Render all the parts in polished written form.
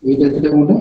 এইটা যেটা কোনটা?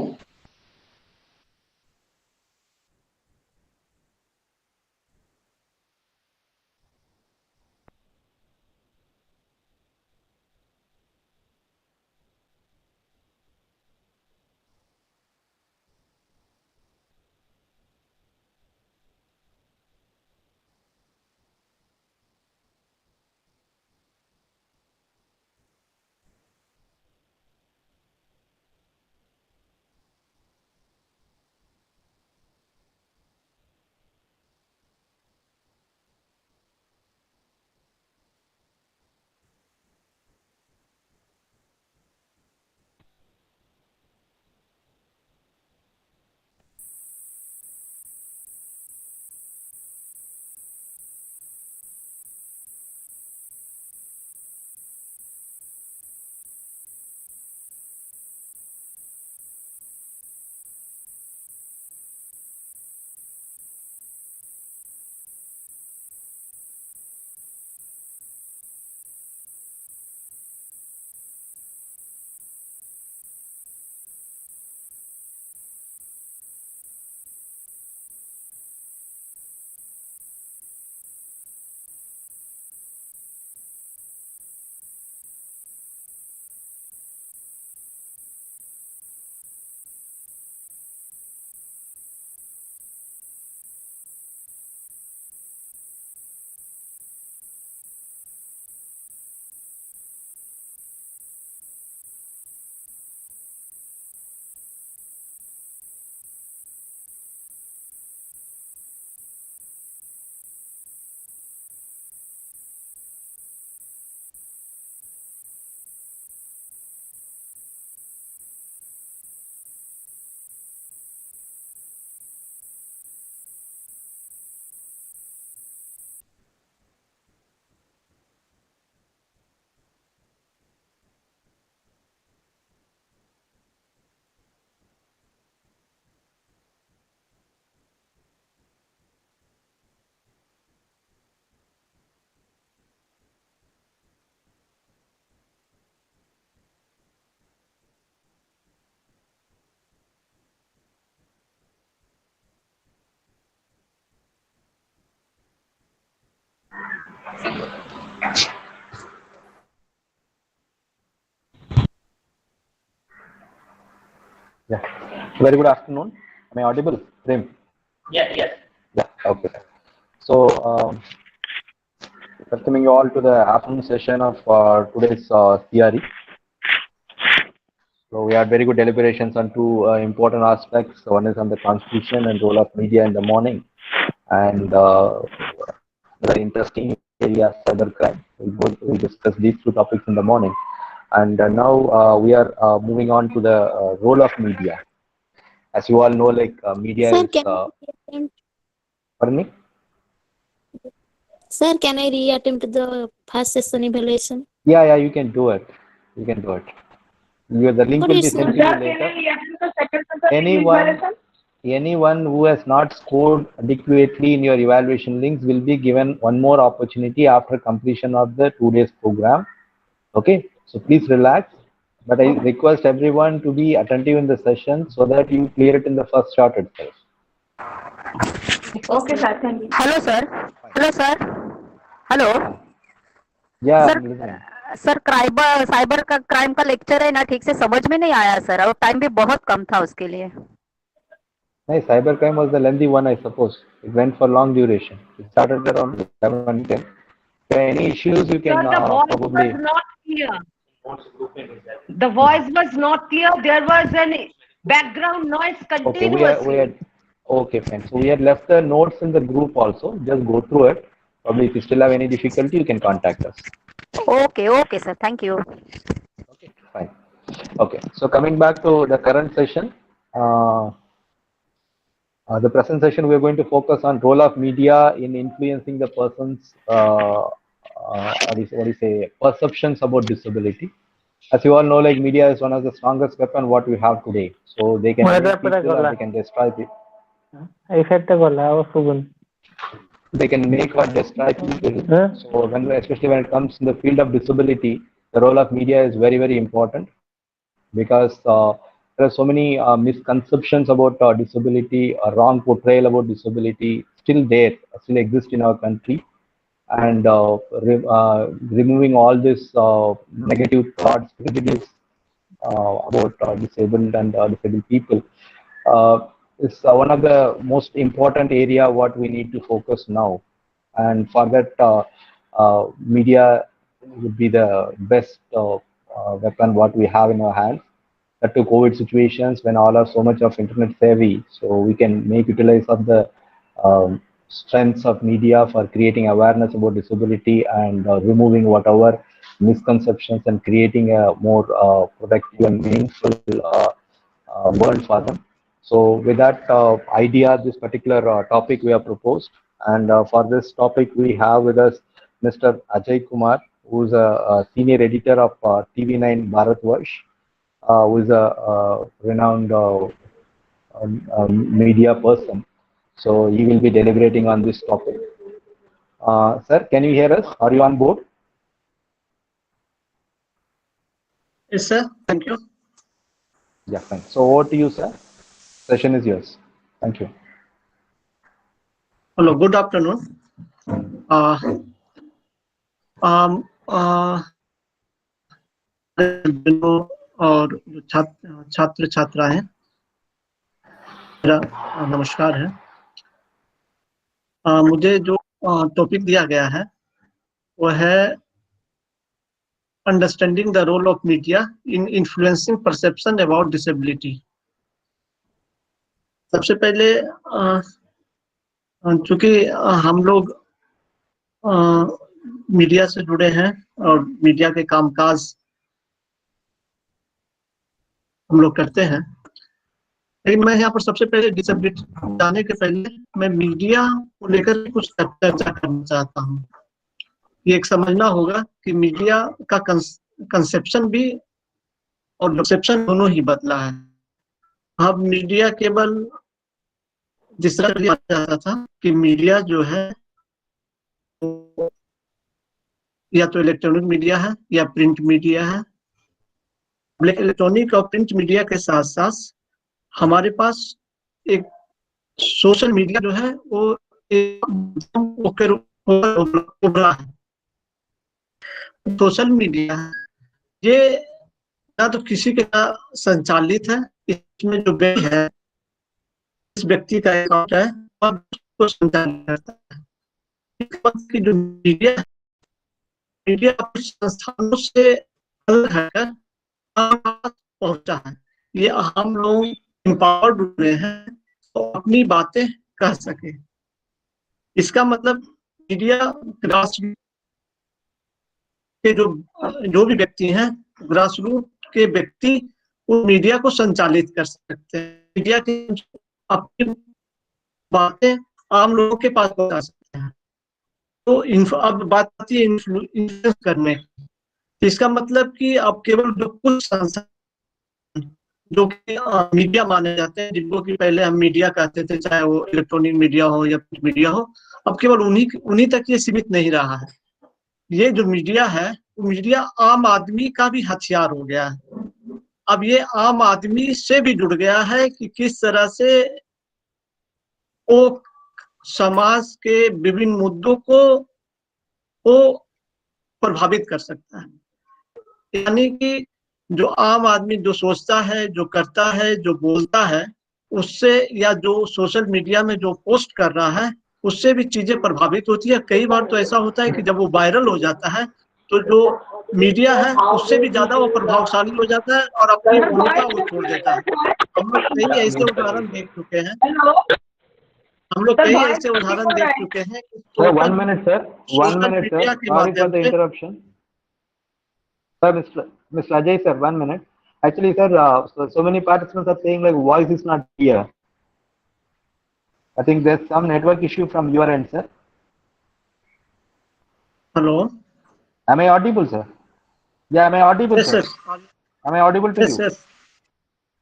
Yeah. Very good afternoon. Am I audible, Prem? Yes. Yeah. Okay. So, welcoming you all to the afternoon session of today's theory. So, we had very good deliberations on two important aspects. One is on the constitution and role of media in the morning, and the interesting area cybercrime. We discussed these two topics in the morning, and now we are moving on to the role of media. As you all know, like media Sir, is. can I reattempt? Pardon me? Sir, can I reattempt the first session evaluation? Yeah, you can do it. You can do it. The link But will be it's sent not. to you Sir, can later. I react to the second sentence in Anyone, evaluation? anyone who has not scored adequately in your evaluation links will be given one more opportunity after completion of the 2 days program. Okay, so please relax. But I request everyone to be attentive in the session so that you clear it in the first shot itself. Okay, sir. Thank you. Hello sir. Hello sir. Hello Yeah, sir. I'm listening. Sir cyber का crime का lecture है ना, ठीक से समझ में नहीं आया सर, और टाइम भी बहुत कम था उसके लिए. Hey, cybercrime was the lengthy one, I suppose. It went for long duration. It started around 11 10. If there are any issues, you Sir, can the voice probably. was not clear. The voice was not clear. There was an background noise Okay, continuously. okay, fine. So we had left the notes in the group also. Just go through it. Probably if you still have any difficulty, you can contact us. Okay sir, thank you. Okay, fine. Okay, so coming back to the current session, the present session we are going to focus on role of media in influencing the person's what do you say perceptions about disability. As you all know, like media is one of the strongest weapon what we have today. So they can make people or they can destroy people. They can make or destroy people. So especially when it comes in the field of disability, the role of media is very, very important because there are so many misconceptions about disability, a wrong portrayal about disability still there, still exist in our country. And removing all this negative thoughts, prejudice about disabled and disabled people is one of the most important area what we need to focus now. And for that, media would be the best weapon what we have in our hands. That to COVID situations when all are so much of internet savvy, so we can make utilize of the strengths of media for creating awareness about disability and removing whatever misconceptions and creating a more productive and meaningful world for them. So with that idea, this particular topic we have proposed, and for this topic we have with us Mr. Ajay Kumar, who is a senior editor of TV9 Bharatvarsh, who is a renowned media person. So he will be deliberating on this topic. Sir, can you hear us? Are you on board? Yes, sir. Thank you. Yeah, fine. So over to you, sir. Session is yours. Thank you. Hello. Good afternoon. और छात्र छात्रा हैं, मेरा नमस्कार है। मुझे जो topic दिया गया है वो है understanding the role of media in influencing perception about disability. सबसे पहले चूंकि हम लोग मीडिया से जुड़े हैं और मीडिया के कामकाज हम लोग करते हैं, लेकिन मैं यहाँ पर सबसे पहले डिसेबिलिटी जाने के पहले मैं मीडिया को लेकर कुछ चर्चा करना चाहता हूँ। ये एक समझना होगा कि मीडिया का कंसेप्शन भी और रिसेप्शन दोनों ही बदला है। अब मीडिया केवल जिस तरह लिया जाता था कि मीडिया जो है या तो इलेक्ट्रॉनिक मीडिया है या प्रिंट मीडिया है। इलेक्ट्रॉनिक और प्रिंट मीडिया के साथ साथ हमारे पास एक सोशल मीडिया जो है वो उभरा है। सोशल मीडिया ये ना तो किसी के संचालित है, इसमें जो व्यक्ति है इस व्यक्ति का अकाउंट है और उसको संचालित करता है। कि जो मीडिया संस्थानों से अलग है पहुंचा है। ये हम लोग एम्पावर्ड हुए हैं तो अपनी बातें कह सके। इसका मतलब मीडिया ग्रास के जो भी व्यक्ति हैं, ग्रास रूट के व्यक्ति उस मीडिया को संचालित कर सकते हैं। मीडिया की अपनी बातें आम लोगों के पास पहुंचा सकते हैं। तो अब बात आती है इन्फ्लुएंस करने की। इसका मतलब कि अब केवल जो कुछ संस्थान जो कि मीडिया माने जाते हैं, जिनको कि पहले हम मीडिया कहते थे, चाहे वो इलेक्ट्रॉनिक मीडिया हो या प्रिंट मीडिया हो, अब केवल उन्हीं तक ये सीमित नहीं रहा है। ये जो मीडिया है, मीडिया आम आदमी का भी हथियार हो गया है। अब ये आम आदमी से भी जुड़ गया है कि किस तरह से वो समाज के विभिन्न मुद्दों को प्रभावित कर सकता है। यानी कि जो आम आदमी जो सोचता है, जो करता है, जो बोलता है, उससे या जो सोशल मीडिया में जो पोस्ट कर रहा है उससे भी चीजें प्रभावित होती है। कई बार तो ऐसा होता है कि जब वो वायरल हो जाता है तो जो मीडिया है उससे भी ज्यादा वो प्रभावशाली हो जाता है और अपनी भूमिका वो छोड़ देता है। हम लोग कई ऐसे उदाहरण देख चुके हैं। हम लोग कई ऐसे उदाहरण देख चुके हैं कि One minute, sir. Sorry for the interruption. Sir, Mr. Ajay, sir, 1 minute. Actually, sir, so many participants are saying like voice is not clear. I think there's some network issue from your end, sir. Hello. Am I audible, sir? Yeah, am I audible, Yes, sir? sir. Am I audible to Yes, you? yes.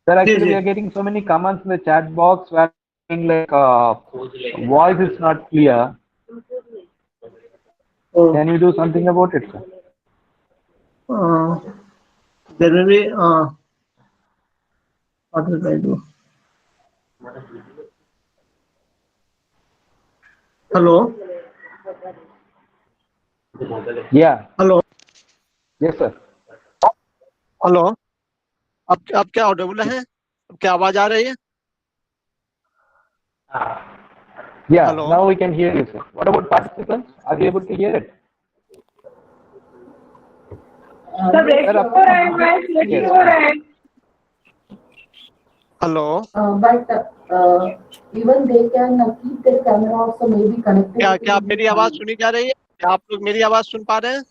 Sir, actually, we are getting so many comments in the chat box where saying like voice is not clear. Oh. Can you do something about it, sir? There may be hello Yeah. Hello Yes, sir. Hello, अब क्या Audible है? क्या आवाज आ रही है? Yeah. Hello? Now we can hear you, sir. What about participants? Are you able to hear it? Sir break हो रहा है, मैं स्लिपिंग हो रहा है। Hello, But even they can keep their camera also maybe connected. क्या आप मेरी आवाज सुनी जा रही है? क्या आप लोग मेरी आवाज सुन पा रहे हैं?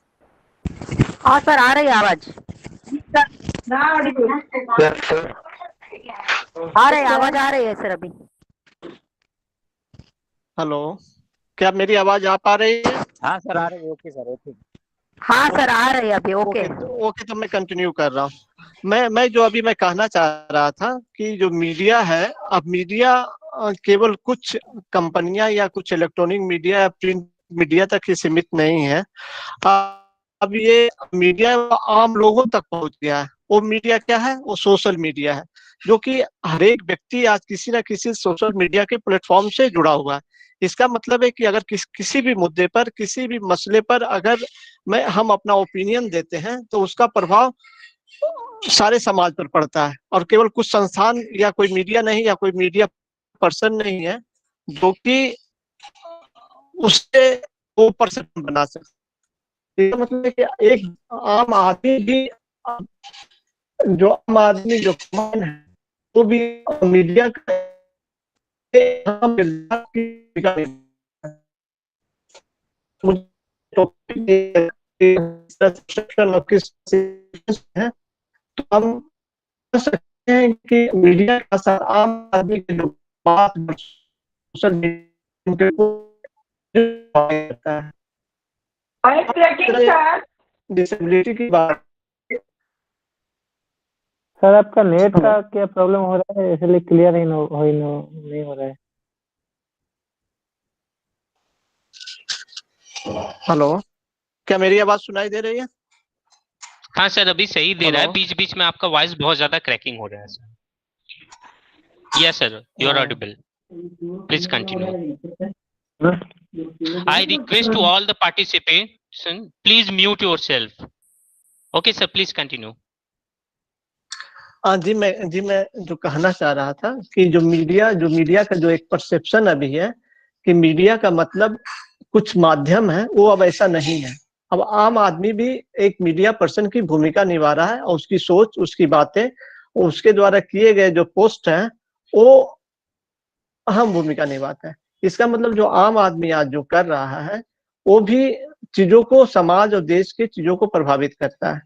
हाँ सर, आ रही है आवाज, आ रही है आवाज, आ रही है सर अभी। हेलो, क्या मेरी आवाज आ पा रही है? हाँ सर, आ रही है। Okay sir, okay. हाँ सर, आ रही है अभी। ओके ओके, तो मैं कंटिन्यू कर रहा हूँ। मैं जो अभी मैं कहना चाह रहा था कि जो मीडिया है, अब मीडिया केवल कुछ कंपनियां या कुछ इलेक्ट्रॉनिक मीडिया या प्रिंट मीडिया तक ही सीमित नहीं है। अब ये मीडिया आम लोगों तक पहुंच गया है। वो मीडिया क्या है? वो सोशल मीडिया है, जो कि हर एक व्यक्ति आज किसी न किसी सोशल मीडिया के प्लेटफॉर्म से जुड़ा हुआ है। इसका मतलब है कि अगर किसी भी मुद्दे पर, किसी भी मसले पर अगर हम अपना ओपिनियन देते हैं तो उसका प्रभाव सारे समाज पर पड़ता है, और केवल कुछ संस्थान या कोई मीडिया नहीं या कोई मीडिया पर्सन नहीं है जो कि उससे वो पर्सन बना सकते। इसका मतलब है कि एक आम आदमी भी, जो आम आदमी जो कॉमन है, वो भी मीडिया है, तो हम कह सकते हैं कि मीडिया का साथ आम आदमी के जो बात सोशल मीडिया करता है। डिसेबिलिटी की बात, सर आपका नेट का क्या प्रॉब्लम हो रहा है, इसलिए क्लियर ही नहीं हो रहा है। हेलो, क्या मेरी आवाज सुनाई दे रही है? हाँ सर, अभी सही दे रहा है। बीच बीच में आपका वॉइस बहुत ज्यादा क्रैकिंग हो रहा है sir. Yes sir, you are audible. Please continue. I request to all the participants, please mute yourself. Okay sir, please continue. जी मैं जो कहना चाह रहा था कि जो मीडिया का जो एक परसेप्शन अभी है कि मीडिया का मतलब कुछ माध्यम है, वो अब ऐसा नहीं है। अब आम आदमी भी एक मीडिया पर्सन की भूमिका निभा रहा है, और उसकी सोच, उसकी बातें, उसके द्वारा किए गए जो पोस्ट हैं, वो अहम भूमिका निभाता है। इसका मतलब जो आम आदमी आज जो कर रहा है, वो भी चीजों को, समाज और देश की चीजों को प्रभावित करता है।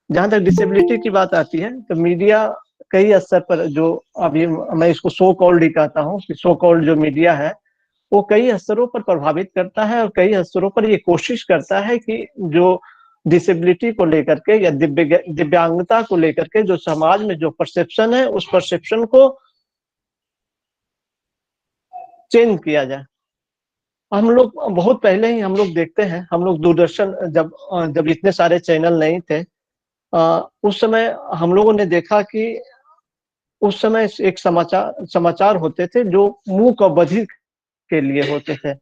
जहां तक डिसेबिलिटी की बात आती है, तो मीडिया कई स्तर पर, जो अभी मैं इसको सो कॉल्ड ही कहता हूँ कि सो कॉल्ड जो मीडिया है, वो कई स्तरों पर प्रभावित करता है, और कई स्तरों पर ये कोशिश करता है कि जो डिसेबिलिटी को लेकर के या दिव्यांगता को लेकर के जो समाज में जो परसेप्शन है, उस परसेप्शन को चेंज किया जाए। हम लोग बहुत पहले ही हम लोग देखते हैं, हम लोग दूरदर्शन जब इतने सारे चैनल नहीं थे, उस समय हम लोगों ने देखा कि उस समय एक समाचार होते थे जो मूक और बधिर के लिए होते थे।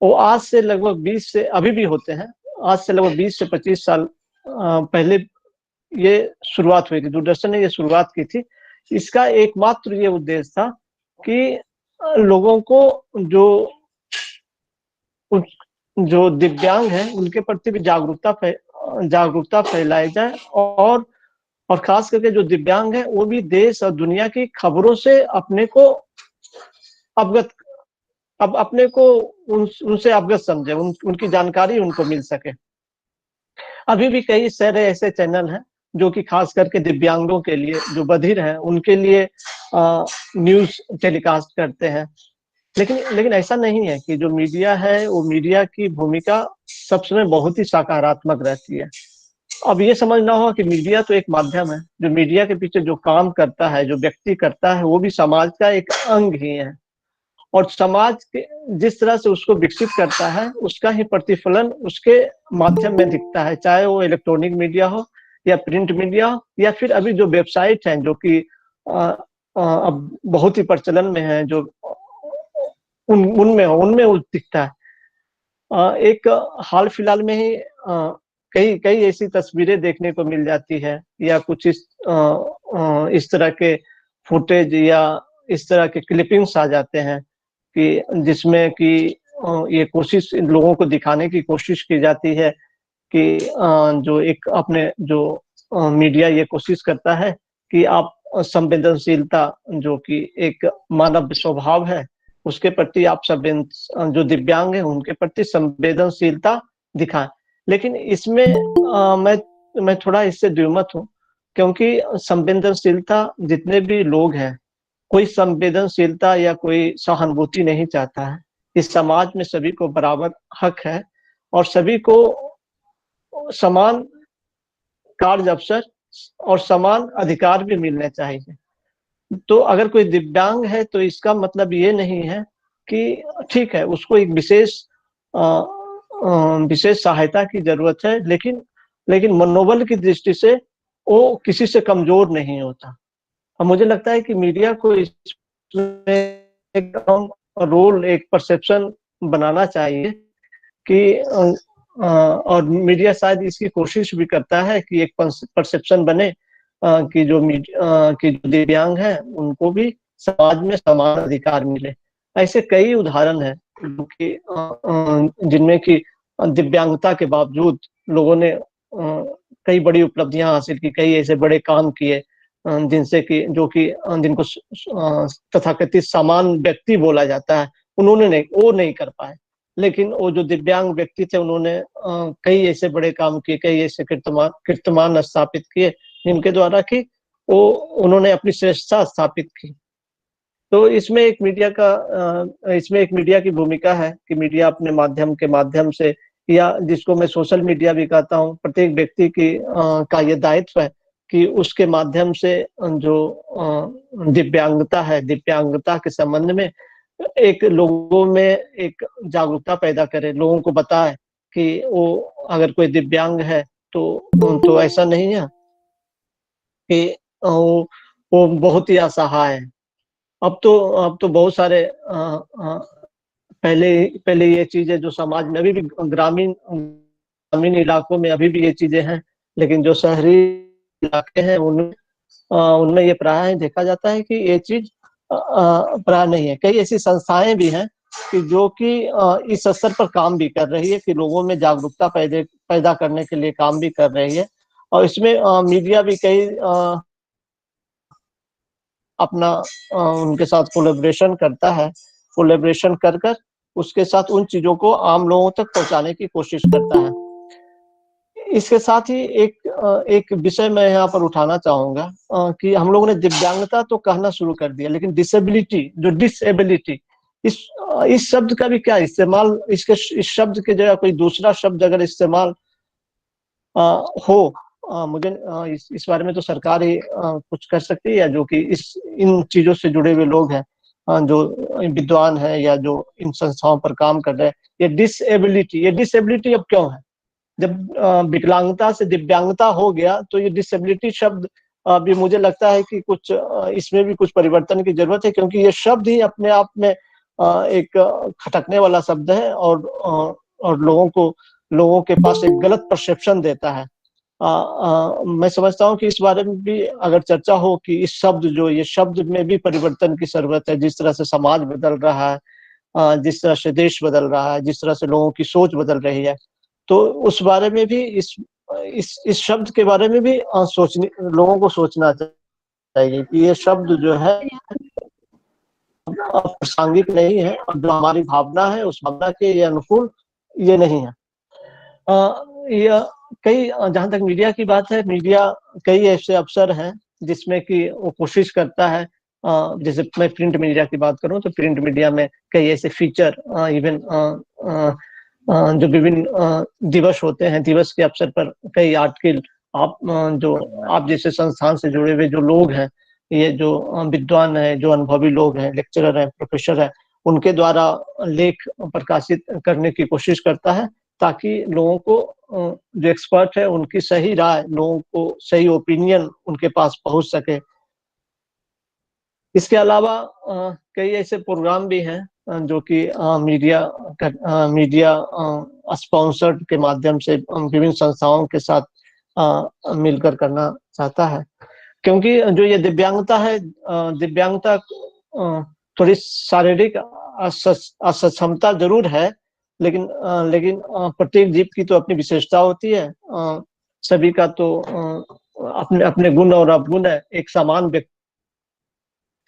वो आज से लगभग 20 से, अभी भी होते हैं, आज से लगभग 20 से 25 साल पहले ये शुरुआत हुई थी, दूरदर्शन ने ये शुरुआत की थी। इसका एकमात्र ये उद्देश्य था कि लोगों को जो दिव्यांग हैं उनके प्रति भी जागरूकता फैलाई जाए, और खास करके जो दिव्यांग हैं वो भी देश और दुनिया की खबरों से अपने को उनसे अवगत समझे, उनकी जानकारी उनको मिल सके। अभी भी कई सारे ऐसे चैनल हैं जो कि खास करके दिव्यांगों के लिए, जो बधिर हैं, उनके लिए न्यूज टेलीकास्ट करते हैं। लेकिन ऐसा नहीं है कि जो मीडिया है, वो मीडिया की भूमिका सब समय बहुत ही सकारात्मक रहती है। अब ये समझना होगा कि मीडिया तो एक माध्यम है, जो मीडिया के पीछे जो काम करता है, जो व्यक्ति करता है, वो भी समाज का एक अंग ही है, और समाज के जिस तरह से उसको विकसित करता है, उसका ही प्रतिफलन उसके माध्यम में दिखता है, चाहे वो इलेक्ट्रॉनिक मीडिया हो या प्रिंट मीडिया हो, या फिर अभी जो वेबसाइट हैं जो कि अब बहुत ही प्रचलन में है, जो उनमें वो दिखता है। एक हाल फिलहाल में ही कई कई ऐसी तस्वीरें देखने को मिल जाती है, या कुछ इस तरह के फुटेज या इस तरह के क्लिपिंग्स आ जाते हैं कि जिसमें कि ये कोशिश इन लोगों को दिखाने की कोशिश की जाती है कि जो एक अपने जो मीडिया ये कोशिश करता है कि आप संवेदनशीलता, जो कि एक मानव स्वभाव है, उसके प्रति आप जो दिव्यांग हैं उनके प्रति संवेदनशीलता दिखाएं। लेकिन इसमें मैं थोड़ा इससे द्विमत हूँ, क्योंकि संवेदनशीलता, जितने भी लोग हैं, कोई संवेदनशीलता या कोई सहानुभूति नहीं चाहता है। इस समाज में सभी को बराबर हक है और सभी को समान कार्य अवसर और समान अधिकार भी मिलने चाहिए। तो अगर कोई दिव्यांग है तो इसका मतलब ये नहीं है कि ठीक है, उसको एक विशेष सहायता की जरूरत है, लेकिन मनोबल की दृष्टि से वो किसी से कमजोर नहीं होता। और मुझे लगता है कि मीडिया को इसमें एक रोल, एक परसेप्शन बनाना चाहिए कि और मीडिया शायद इसकी कोशिश भी करता है कि एक परसेप्शन बने कि जो दिव्यांग हैं उनको भी समाज में समान अधिकार मिले। ऐसे कई उदाहरण हैं जिनमें कि दिव्यांगता के बावजूद लोगों ने कई बड़ी उपलब्धियां हासिल की, कई ऐसे बड़े काम किए जिनसे कि जिनको तथाकथित समान व्यक्ति बोला जाता है, वो नहीं कर पाए। लेकिन वो जो दिव्यांग व्यक्ति थे, उन्होंने कई ऐसे बड़े काम किए, कई ऐसे कीर्तिमान स्थापित किए जिनके द्वारा कि उन्होंने अपनी श्रेष्ठता स्थापित की। तो इसमें एक मीडिया की भूमिका है कि मीडिया अपने माध्यम से, या जिसको मैं सोशल मीडिया भी कहता हूँ, प्रत्येक व्यक्ति का ये दायित्व है कि उसके माध्यम से जो दिव्यांगता है, दिव्यांगता के संबंध में एक लोगों में एक जागरूकता पैदा करे, लोगों को बताए कि वो अगर कोई दिव्यांग है तो ऐसा नहीं है कि वो बहुत ही असहाय है। अब तो बहुत सारे पहले ये चीजें जो समाज में अभी भी ग्रामीण इलाकों में अभी भी ये चीजें हैं, लेकिन जो शहरी इलाके हैं उनमें ये प्राय देखा जाता है कि ये चीज प्राय नहीं है। कई ऐसी संस्थाएं भी हैं कि जो कि इस स्तर पर काम भी कर रही है कि लोगों में जागरूकता पैदा करने के लिए काम भी कर रही है। और इसमें मीडिया भी कई अपना उनके साथ कोलैबोरेशन करता है, कोलैबोरेशन कर उसके साथ उन चीजों को आम लोगों तक पहुंचाने की कोशिश करता है। इसके साथ ही एक विषय मैं यहाँ पर उठाना चाहूंगा कि हम लोगों ने दिव्यांगता तो कहना शुरू कर दिया, लेकिन डिसेबिलिटी, इस शब्द का भी क्या इस्तेमाल, इस शब्द के जगह कोई दूसरा शब्द अगर इस्तेमाल हो, मुझे इस बारे में तो सरकार ही कुछ कर सकती है, जो कि इन चीजों से जुड़े हुए लोग हैं, जो विद्वान हैं या जो इन संस्थाओं पर काम कर रहे हैं। ये डिसेबिलिटी अब क्यों है? जब विकलांगता से दिव्यांगता हो गया तो ये डिसेबिलिटी शब्द भी मुझे लगता है कि कुछ इसमें भी कुछ परिवर्तन की जरूरत है, क्योंकि ये शब्द ही अपने आप में एक खटकने वाला शब्द है और लोगों के पास एक गलत परसेप्शन देता है। मैं समझता हूँ कि इस बारे में भी अगर चर्चा हो कि ये शब्द में भी परिवर्तन की जरूरत है। जिस तरह से समाज बदल रहा है, जिस तरह से देश बदल रहा है, जिस तरह से लोगों की सोच बदल रही है, तो उस बारे में भी इस शब्द के बारे में भी लोगों को सोचना चाहिए कि ये शब्द जो है प्रासंगिक नहीं है, और जो हमारी भावना है उस भावना के अनुकूल ये नहीं है। जहां तक मीडिया की बात है, मीडिया कई ऐसे अवसर हैं जिसमें कि वो कोशिश करता है, जैसे मैं प्रिंट मीडिया की बात करूं तो प्रिंट मीडिया में कई ऐसे फीचर, इवन जो विभिन्न दिवस होते हैं, दिवस के अवसर पर कई आर्टिकल आप जैसे संस्थान से जुड़े हुए जो लोग हैं, ये जो विद्वान है, जो अनुभवी लोग हैं, लेक्चरर हैं, प्रोफेसर हैं, उनके द्वारा लेख प्रकाशित करने की कोशिश करता है, ताकि लोगों को जो एक्सपर्ट है उनकी सही राय, लोगों को सही ओपिनियन उनके पास पहुंच सके। इसके अलावा कई ऐसे प्रोग्राम भी हैं जो कि मीडिया स्पॉन्सर्ड के माध्यम से विभिन्न संस्थाओं के साथ मिलकर करना चाहता है, क्योंकि जो ये दिव्यांगता है, दिव्यांगता थोड़ी शारीरिक असक्षमता जरूर है, लेकिन प्रत्येक जीव की तो अपनी विशेषता होती है। सभी का तो अपने अपने गुण और अवगुण है। एक समान व्यक्ति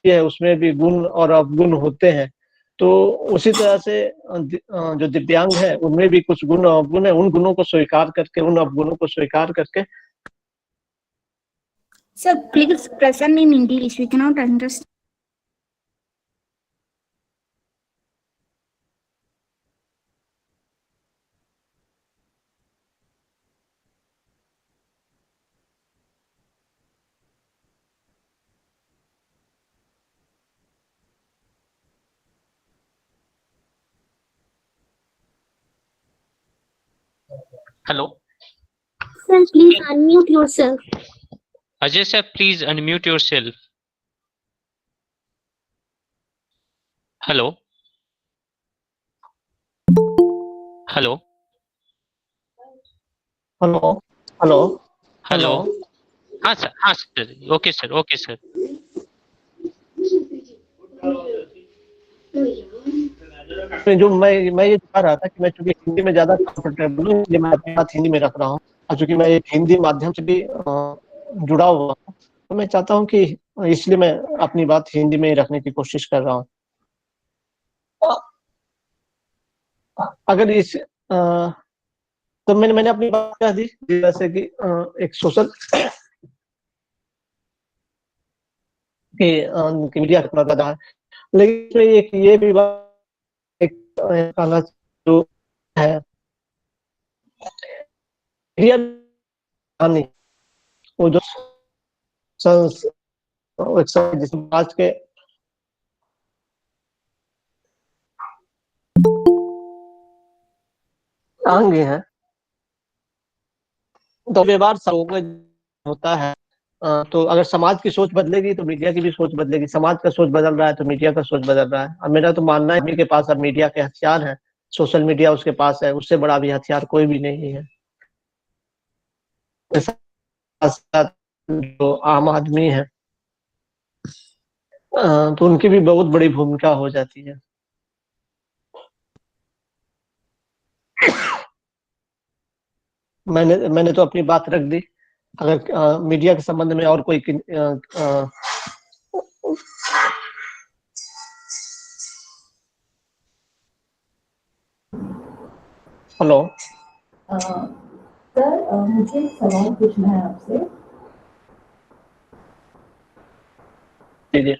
है, उसमें भी गुण और अवगुण होते हैं। तो उसी तरह से जो दिव्यांग है उनमें भी कुछ गुण और अवगुण है। उन गुणों को स्वीकार करके, उन अवगुणों को स्वीकार करके। Sir, please present in English. We cannot understand. Hello. Sir, please unmute yourself. Ajay sir, please unmute yourself. Hello. Hello. Hello hello hello. हाँ सर, हाँ sir, okay sir, okay sir. जो मैं ये चाह रहा था कि मैं चूंकि हिंदी में ज्यादा कंफर्टेबल हूँ, इसलिए मैं अपनी बात हिंदी में रख रहा हूँ। और चूंकि मैं एक हिंदी माध्यम से भी जुड़ा हुआ हूँ, तो मैं चाहता हूँ कि इसलिए मैं अपनी बात हिंदी में ही रखने की कोशिश कर रहा हूँ। अगर इस तो मैंने अपनी बात कह दी, जैसे कि एक सोशल कि मीडिया कितना ज्यादा है, लेकिन एक ये भी बात एक कहना जो है, मीडिया नहीं, वो जो समाज के अंग हैं, तो व्यवहार होता है। तो अगर समाज की सोच बदलेगी तो मीडिया की भी सोच बदलेगी। समाज का सोच बदल रहा है तो मीडिया का सोच बदल रहा है। और मेरा तो मानना है आदमी के पास अब मीडिया के हथियार है, सोशल मीडिया उसके पास है, उससे बड़ा भी हथियार कोई भी नहीं है। जो आम आदमी है तो उनकी भी बहुत बड़ी भूमिका हो जाती है। मैंने तो अपनी बात रख दी। अगर मीडिया के संबंध में और कोई हेलो सर, मुझे एक सवाल पूछना है आपसे। हेलो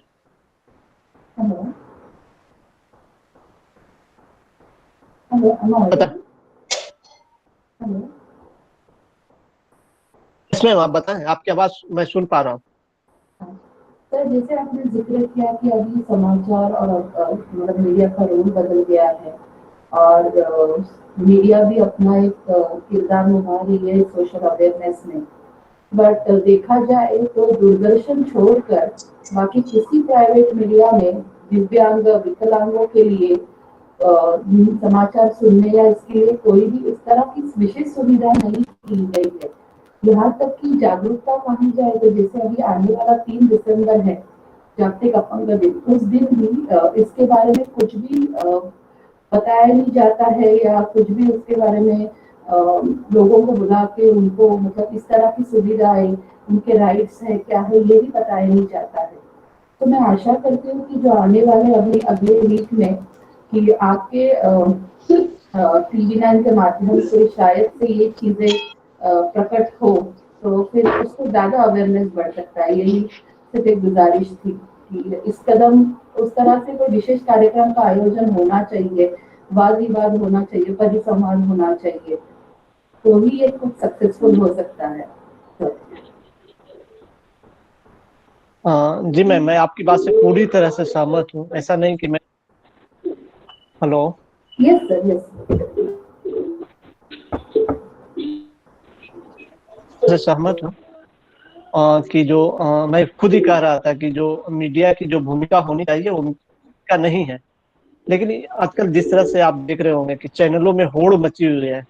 हेलो हेलो, इसमें आप बताएं, आपकी आवाज मैं सुन पा रहा हूँ। सर जैसे आपने जिक्र किया कि अभी समाचार और मतलब मीडिया का रोल बदल गया है और मीडिया भी अपना एक किरदार निभा रही है सोशल अवेयरनेस में, बट देखा जाए तो दूरदर्शन छोड़कर बाकी किसी प्राइवेट मीडिया में दिव्यांग विकलांगों के लिए समाचार सुनने या इसके लिए कोई भी इस तरह की विशेष सुविधा नहीं की गई है। यहाँ तक कि जागरूकता मानी जाए तो जैसे अभी आने वाला 3 दिसंबर है जागतिक अपंग दिन, उस दिन भी इसके बारे में कुछ भी बताया नहीं जाता है या कुछ भी उसके बारे में लोगों को बुला के उनको मतलब इस तरह की सुविधाएं, उनके राइट्स है क्या है, ये भी बताया नहीं जाता है। तो मैं आशा करती हूँ कि जो आने वाले अगले वीक में कि आपके TV9 के माध्यम से शायद से ये चीजें प्रकट हो, तो फिर उसको ज्यादा अवेयरनेस बढ़ सकता है। यही सिर्फ एक गुजारिश थी कि इस कदम उस तरह से कोई विशेष कार्यक्रम का आयोजन होना चाहिए, वाद विवाद होना चाहिए, परिसंवाद होना चाहिए, तो ही ये कुछ सक्सेसफुल हो सकता है। जी मैं आपकी बात से पूरी तरह से सहमत हूँ। ऐसा नहीं कि मैं हेलो यस सर, यस से सहमत हूँ। कि जो मैं खुद ही कह रहा था कि जो मीडिया की जो भूमिका होनी चाहिए वो का नहीं है। लेकिन आजकल जिस तरह से आप देख रहे होंगे कि चैनलों में होड़ मची हुई है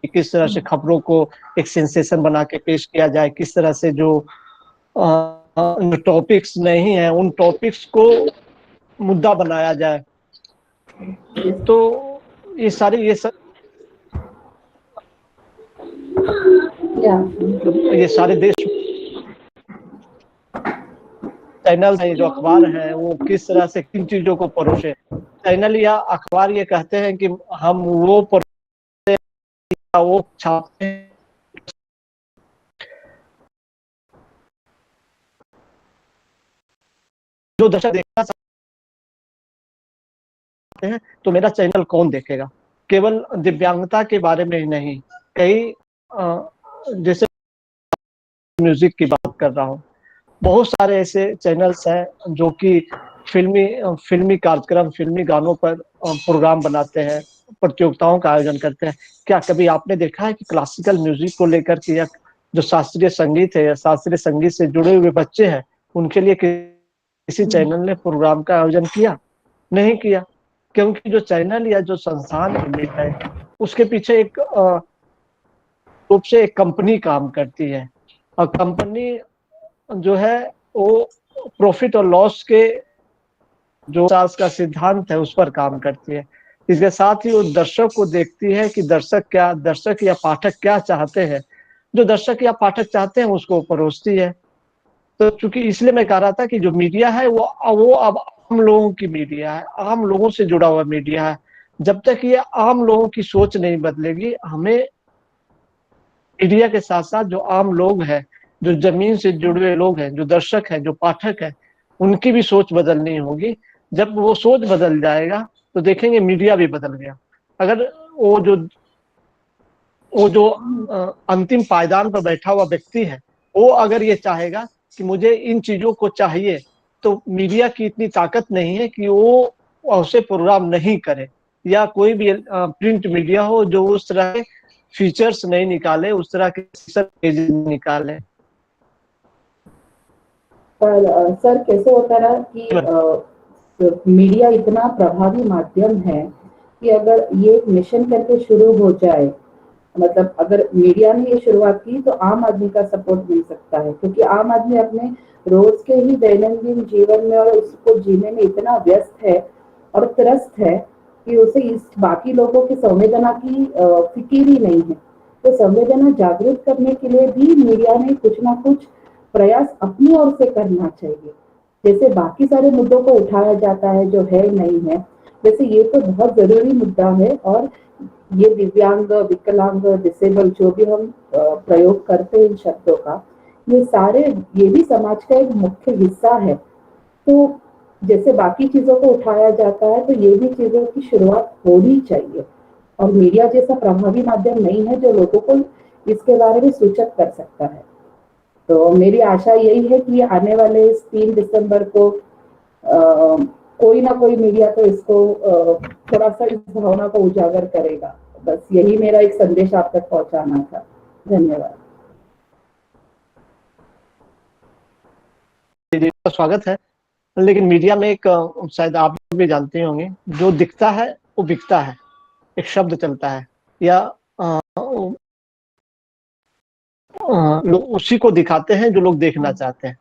कि किस तरह से खबरों को एक सेंसेशन बना के पेश किया जाए, किस तरह से जो टॉपिक्स नहीं है उन टॉपिक्स को मुद्दा बनाया जाए। तो ये सारी ये सारे देश चैनल है, जो अखबार है, वो किस तरह से किन चीजों को परोसे। चैनल या अखबार ये कहते हैं कि हम वो परोसे वो छापते हैं जो दर्शक देखना चाहते हैं। तो मेरा चैनल कौन देखेगा? केवल दिव्यांगता के बारे में ही नहीं, कई जैसे म्यूजिक की बात कर रहा हूँ, बहुत सारे ऐसे चैनल्स हैं जो कि फिल्मी कार्यक्रम, फिल्मी गानों पर प्रोग्राम बनाते हैं, प्रतियोगिताओं का आयोजन करते हैं। क्या कभी आपने देखा है कि क्लासिकल म्यूजिक को लेकर के या जो शास्त्रीय संगीत है या शास्त्रीय संगीत से जुड़े हुए बच्चे हैं उनके लिए किसी चैनल ने प्रोग्राम का आयोजन किया? नहीं किया। क्योंकि जो चैनल या जो संस्थान है उसके पीछे एक रूप से एक कंपनी काम करती है, और कंपनी जो है वो प्रॉफिट और लॉस के जो सास का सिद्धांत है उस पर काम करती है। इसके साथ ही वो दर्शक को देखती है कि दर्शक या पाठक क्या चाहते हैं। जो दर्शक या पाठक चाहते हैं उसको परोसती है। तो चूंकि इसलिए मैं कह रहा था कि जो मीडिया है वो अब आम लोगों की मीडिया है, आम लोगों से जुड़ा हुआ मीडिया है। जब तक ये आम लोगों की सोच नहीं बदलेगी, हमें मीडिया के साथ साथ जो आम लोग हैं, जो जमीन से जुड़े हुए लोग हैं, जो दर्शक हैं, जो पाठक हैं, उनकी भी सोच बदलनी होगी। जब वो सोच बदल जाएगा तो देखेंगे मीडिया भी बदल गया। अगर वो जो अंतिम पायदान पर बैठा हुआ व्यक्ति है, वो अगर ये चाहेगा कि मुझे इन चीजों को चाहिए, तो मीडिया की इतनी ताकत नहीं है कि वो उसे प्रोग्राम नहीं करे, या कोई भी प्रिंट मीडिया हो जो उस तरह के फीचर्स नहीं निकाले, उस तरह के निकाले। पर सर कैसे होता रहा कि मीडिया इतना प्रभावी माध्यम है कि अगर ये एक मिशन करके शुरू हो जाए, मतलब अगर मीडिया ने ये शुरुआत की तो आम आदमी का सपोर्ट मिल सकता है, क्योंकि आम आदमी अपने रोज के ही दैनंदिन जीवन में और उसको जीने में इतना व्यस्त है और त्रस्त है कि उसे इस बाकी लोगों की संवेदना की फिक्र ही नहीं है। तो संवेदना जागृत करने के लिए भी मीडिया ने कुछ ना कुछ प्रयास अपनी ओर से करना चाहिए। जैसे बाकी सारे मुद्दों को उठाया जाता है जो है नहीं है, जैसे ये तो बहुत जरूरी मुद्दा है। और ये दिव्यांग, विकलांग, डिसेबल जो भी हम प्रयोग करते हैं इन शब्दों का, ये सारे ये भी समाज का एक मुख्य हिस्सा है। तो जैसे बाकी चीजों को उठाया जाता है तो ये भी चीजों की शुरुआत होनी चाहिए। और मीडिया जैसा प्रभावी माध्यम नहीं है जो लोगों को इसके बारे में सूचित कर सकता है। तो मेरी आशा यही है कि आने वाले इस 3 दिसंबर को कोई ना कोई मीडिया तो इसको थोड़ा सा इस भावना को उजागर करेगा। बस यही मेरा एक संदेश आप तक पहुंचाना था। धन्यवाद। स्वागत है। लेकिन मीडिया में एक शायद आप भी जानते होंगे, जो दिखता है वो बिकता है, एक शब्द चलता है, या लोग उसी को दिखाते हैं जो लोग देखना चाहते हैं।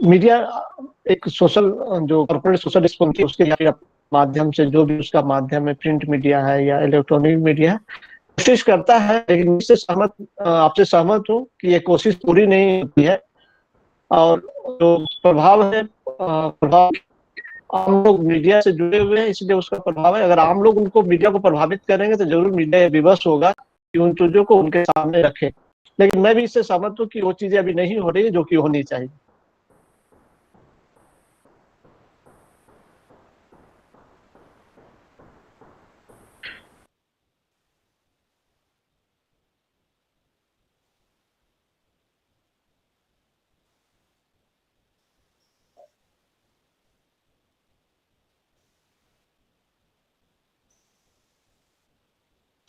मीडिया एक सोशल जो कॉर्पोरेट सोशल रिस्पॉन्सिबिलिटी उसके या फिर माध्यम से, जो भी उसका माध्यम है, प्रिंट मीडिया है या इलेक्ट्रॉनिक मीडिया है, कोशिश करता है। लेकिन इससे आपसे सहमत हूँ कि ये कोशिश पूरी नहीं होती है। और जो प्रभाव है, प्रभाव आम लोग मीडिया से जुड़े हुए हैं इसलिए उसका प्रभाव है। अगर आम लोग उनको मीडिया को प्रभावित करेंगे तो जरूर मीडिया विवश होगा कि उन चीजों को उनके सामने रखे। लेकिन मैं भी इससे सहमत हूँ कि वो चीजें अभी नहीं हो रही है जो कि होनी चाहिए।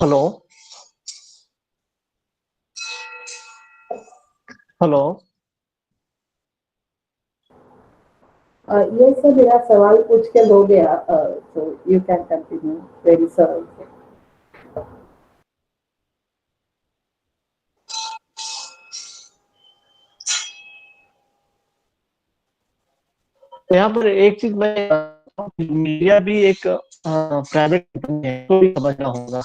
हेलो। हेलो। ये सर मेरा सवाल पूछ के हो गया, so you can continue very sorry. यहाँ पर एक चीज मैं, मीडिया भी एक प्राइवेट कंपनी है, तो भी समझना होगा।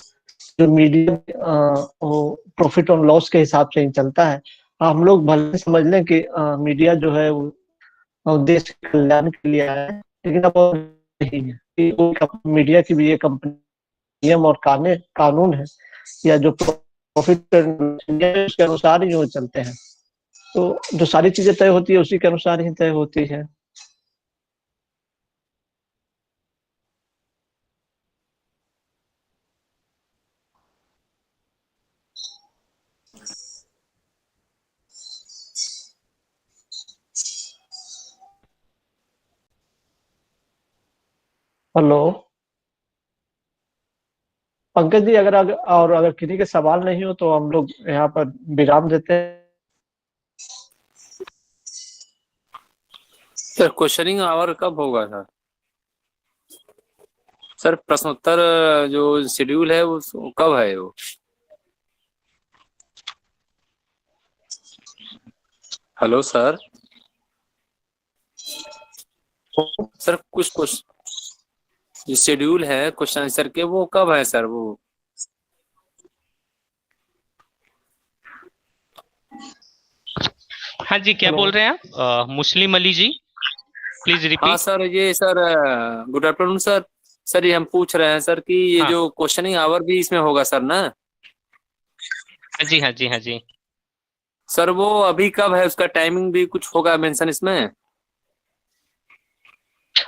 जो मीडिया प्रॉफिट और लॉस के हिसाब से ही चलता है। हम लोग भले समझ लें कि मीडिया जो है वो देश के कल्याण के लिए आया है, लेकिन अब वो नहीं है कि मीडिया की भी ये कंपनी नियम और कानून है, या जो प्रॉफिट उसके अनुसार ही वो चलते हैं। तो जो सारी चीजें तय होती है उसी के अनुसार ही तय होती है। हेलो पंकज जी, अगर किसी के सवाल नहीं हो तो हम लोग यहाँ पर विराम देते हैं। सर क्वेश्चनिंग आवर कब होगा सर? सर प्रश्नोत्तर जो शेड्यूल है वो कब है वो? Hello sir. सर कुछ जो शेड्यूल है क्वेश्चन आंसर के वो कब है सर वो? हाँ जी, क्या बोल रहे हैं आप मुस्लिम अली जी? प्लीज हाँ रिपीट। सर, ये sir good afternoon sir. Sir ये हम पूछ रहे हैं सर कि ये हाँ जो क्वेश्चनिंग आवर भी इसमें होगा सर ना? हाँ जी, हाँ जी, हाँ जी। सर वो अभी कब है, उसका टाइमिंग भी कुछ होगा मेंशन इसमें?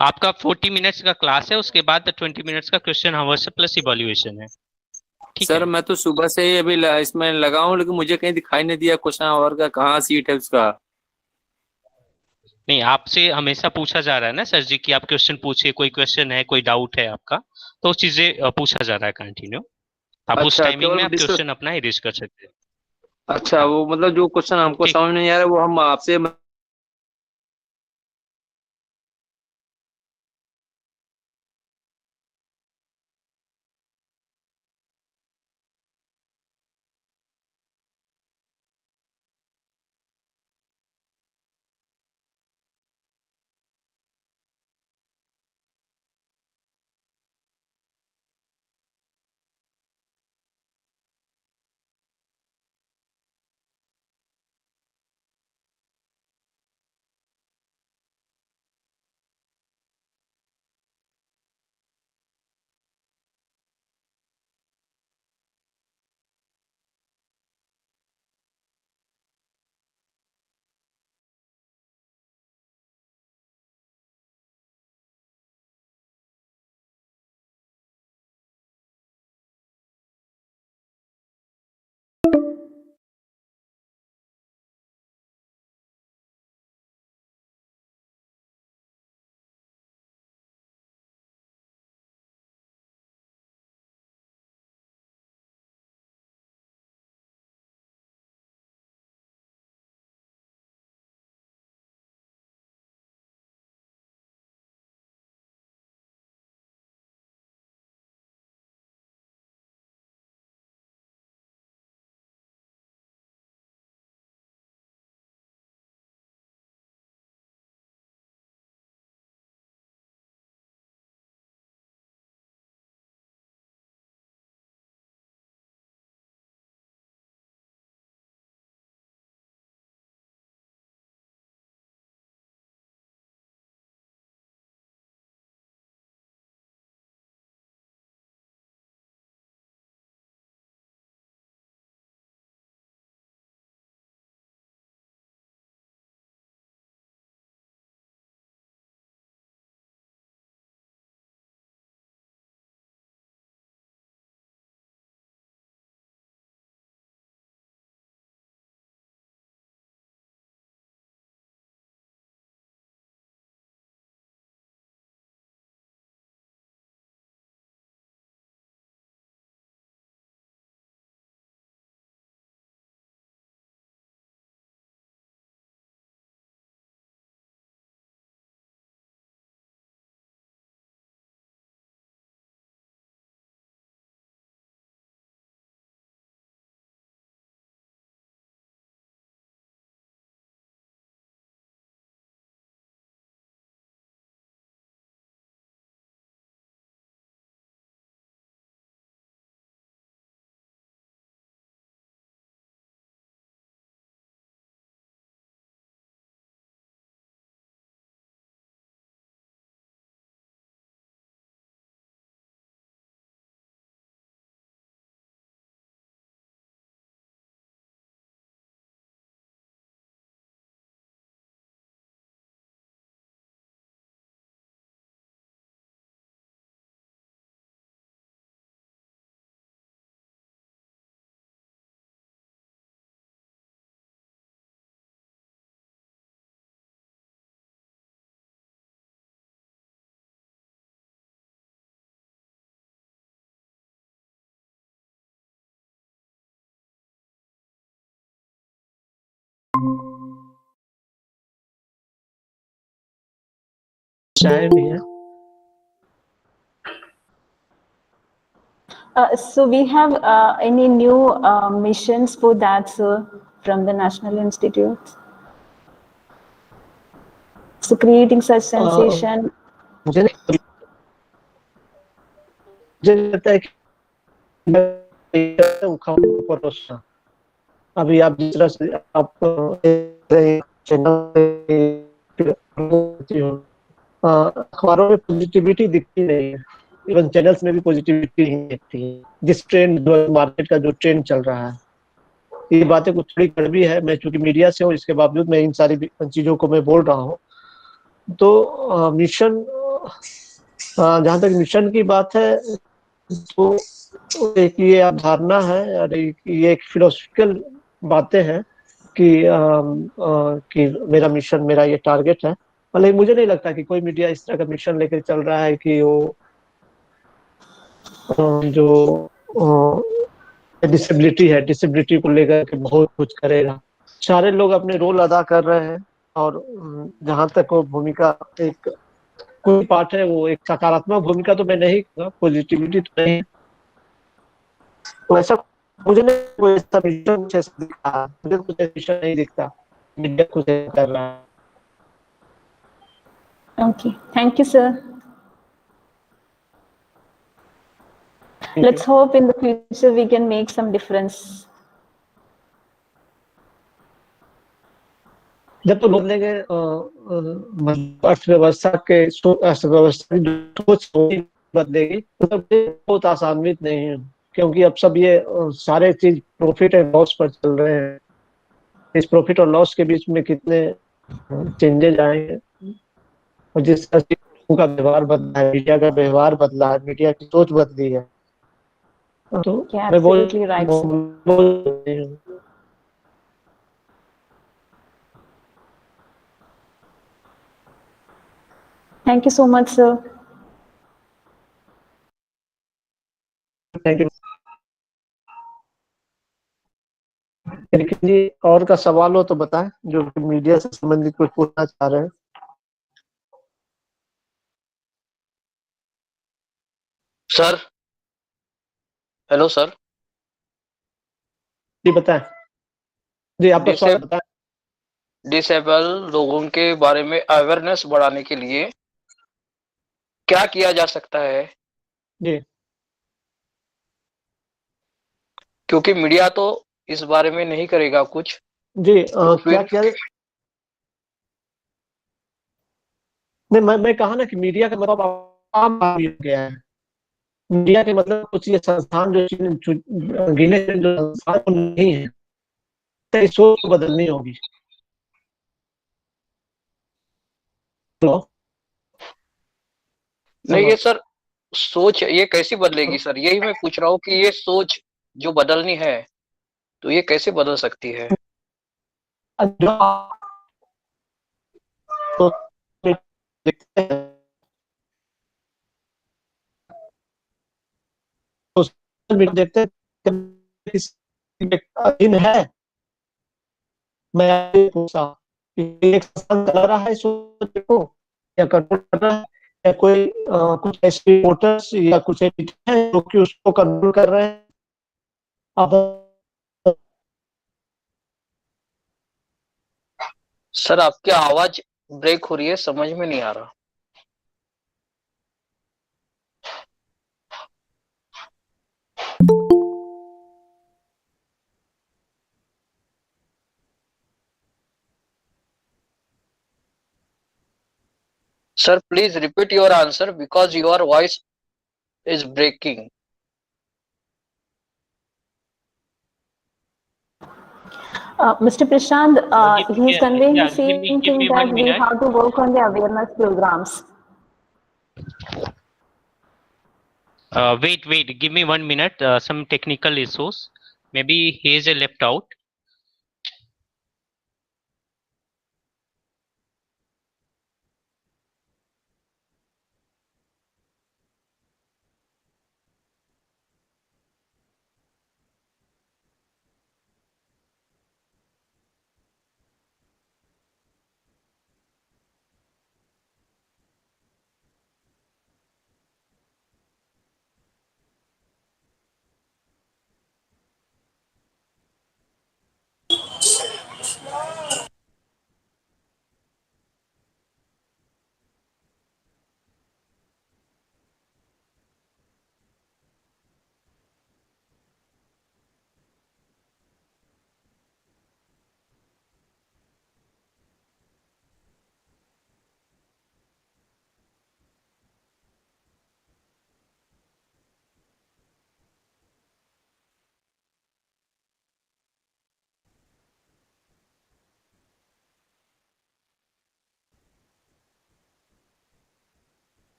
आपका 40 मिनट्स का क्लास है, उसके बाद 20 मिनट्स का क्वेश्चन आवर से प्लस इवैल्यूएशन है। ठीक सर है। मैं तो सुबह से ही अभी इसमें लगा हूँ, लेकिन मुझे कहीं दिखाई नहीं दिया क्वेश्चन आवर का, कहाँ सीट है उसका? नहीं, आपसे हमेशा पूछा जा रहा है ना सर जी कि आप क्वेश्चन पूछिए, कोई क्वेश्चन है, कोई डाउट है आपका, तो उस चीजें पूछा जा रहा है कंटिन्यू। आप उस अच्छा, टाइमिंग में केवल आप डिस्कस। क्वेश्चन अपना इरेज कर सकते हैं। अच्छा, हाँ, वो मतलब जो क्वेश्चन हमको ठीक। समझ नहीं आ रहा है वो हम आपसे चाहे भी है। So we have any new missions for that, sir, from the National Institute? So creating such sensation. मुझे लगता है कि भरोसा अभी आप जिस तरह से आप अखबारों में पॉजिटिविटी दिखती नहीं है, इवन चैनल्स में भी पॉजिटिविटी नहीं दिखती है। जिस ट्रेंड जो मार्केट का जो ट्रेंड चल रहा है, ये बातें कुछ थोड़ी कड़वी है। मैं चूंकि मीडिया से हूँ, इसके बावजूद मैं इन सारी चीजों को मैं बोल रहा हूँ। तो मिशन, जहाँ तक मिशन की बात है, तो एक ये अवधारणा है और ये एक फिलोसफिकल बातें हैं कि मेरा मिशन, मेरा ये टारगेट है। मतलब मुझे नहीं लगता कि कोई मीडिया इस तरह का मिशन लेकर चल रहा है कि वो जो डिसेबिलिटी है, डिसेबिलिटी को लेकर के बहुत कुछ करेगा। सारे लोग अपने रोल अदा कर रहे हैं और जहां तक वो भूमिका एक कोई पार्ट है, वो एक सकारात्मक भूमिका तो मैं नहीं कहूँगा, पॉजिटिविटी तो नहीं है। तो ऐसा मुझे नहीं कोई ऐसा मिशन कुछ ऐसा दिखा, मुझे कुछ ऐसा मिशन नहीं दिखता मीडिया कुछ ऐसा कर रहा है। Okay, thank you, sir. Let's hope in the future we can make some difference. जब तो बदलेंगे अर्थव्यवस्था के अर्थव्यवस्था की सोच बदलेगी, तो बहुत आसान्वित नहीं है, क्योंकि अब सब ये सारे चीज प्रॉफिट एंड लॉस पर चल रहे हैं। इस प्रॉफिट और लॉस के बीच में कितने चेंजेस आएंगे, और जिस तरह से लोगों का व्यवहार बदला है, मीडिया का व्यवहार बदला है, मीडिया की सोच बदली है, तो Yeah, मैं absolutely right, sir. Thank you so much, sir. Thank you. लेकिन जी और का सवाल हो तो बताएं, जो मीडिया से संबंधित कुछ पूछना चाह रहे हैं। Sir, hello sir. जी बताएं। जी आपका सवाल बताएं। डिसेबल लोगों के बारे में अवेयरनेस बढ़ाने के लिए क्या किया जा सकता है? जी क्योंकि मीडिया तो इस बारे में नहीं करेगा कुछ, जी तो क्या फिर क्या नहीं, मैं कहा ना कि मीडिया का मतलब आम आदमी हो गया है। मीडिया के मतलब कुछ ये संस्थान जो गिने चुने जो संस्थान वो नहीं है, तो इस सोच को बदलनी होगी। हेलो नहीं, ये सर सोच ये कैसी बदलेगी सर? यही मैं पूछ रहा हूँ कि ये सोच जो बदलनी है, तो ये कैसे बदल सकती है? तो देखते हैं, देखते हैं दिन है। मैं आपसे पूछा कि एक संस्थान चला रहा है सोच को, या कंट्रोल कर रहा है, या कोई कुछ ऐसे रिपोर्टर्स या कुछ एडिटर हैं जो कि उसको कंट्रोल कर रहे हैं। अब सर आपकी आवाज ब्रेक हो रही है, समझ में नहीं आ रहा। Sir, please repeat your answer because your voice is breaking. Mr. Prashant, he is conveying the give same me thing that 1 we minute. have to work on the awareness programs. Wait, give me 1 minute. Some technical issues. Maybe he is left out.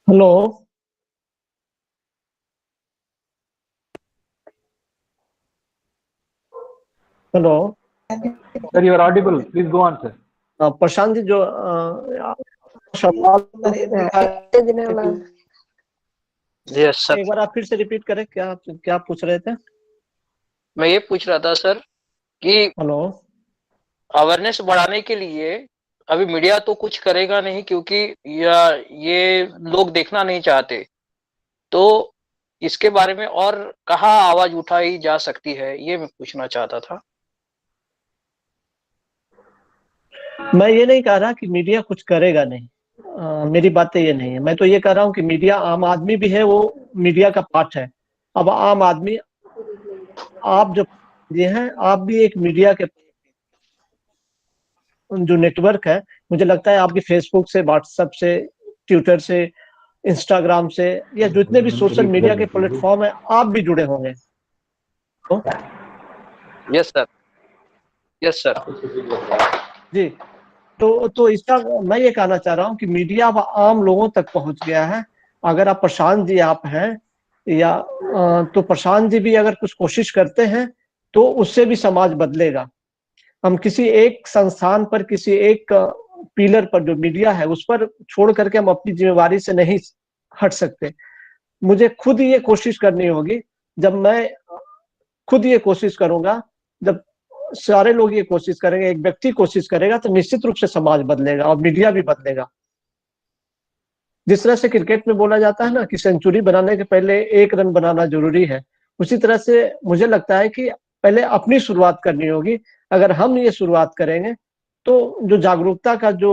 Hello hello Sir, you are audible. Please go on, sir. Prashant ji, जो सवाल yes sir, एक बार आप फिर से repeat करें, क्या क्या पूछ रहे थे? मैं ये पूछ रहा था सर कि हेलो अवेयरनेस बढ़ाने के लिए अभी मीडिया तो कुछ करेगा नहीं, क्योंकि ये लोग देखना नहीं चाहते। तो इसके बारे में और कहाँ आवाज उठाई जा सकती है, ये मैं पूछना चाहता था। मैं ये नहीं कह रहा कि मीडिया कुछ करेगा नहीं, मेरी बातें ये नहीं है। मैं तो ये कह रहा हूँ कि मीडिया, आम आदमी भी है, वो मीडिया का पार्ट है। अब आम आदमी, आप जो ये हैं, आप भी एक मीडिया के जो नेटवर्क है, मुझे लगता है आपकी फेसबुक से, व्हाट्सएप से, ट्विटर से, इंस्टाग्राम से, या जितने भी सोशल मीडिया के प्लेटफॉर्म है, आप भी जुड़े होंगे। तो यस सर, यस सर। जी, तो इसका मैं ये कहना चाह रहा हूँ कि मीडिया अब आम लोगों तक पहुंच गया है। अगर आप प्रशांत जी आप हैं, या तो प्रशांत जी भी अगर कुछ कोशिश करते हैं, तो उससे भी समाज बदलेगा। हम किसी एक संस्थान पर, किसी एक पिलर पर, जो मीडिया है, उस पर छोड़ करके हम अपनी जिम्मेवारी से नहीं हट सकते। मुझे खुद ये कोशिश करनी होगी। जब मैं खुद ये कोशिश करूंगा, जब सारे लोग ये कोशिश करेंगे, एक व्यक्ति कोशिश करेगा, तो निश्चित रूप से समाज बदलेगा और मीडिया भी बदलेगा। जिस तरह से क्रिकेट में बोला जाता है ना कि सेंचुरी बनाने के पहले 1 रन बनाना जरूरी है, उसी तरह से मुझे लगता है कि पहले अपनी शुरुआत करनी होगी। अगर हम ये शुरुआत करेंगे, तो जो जागरूकता का, जो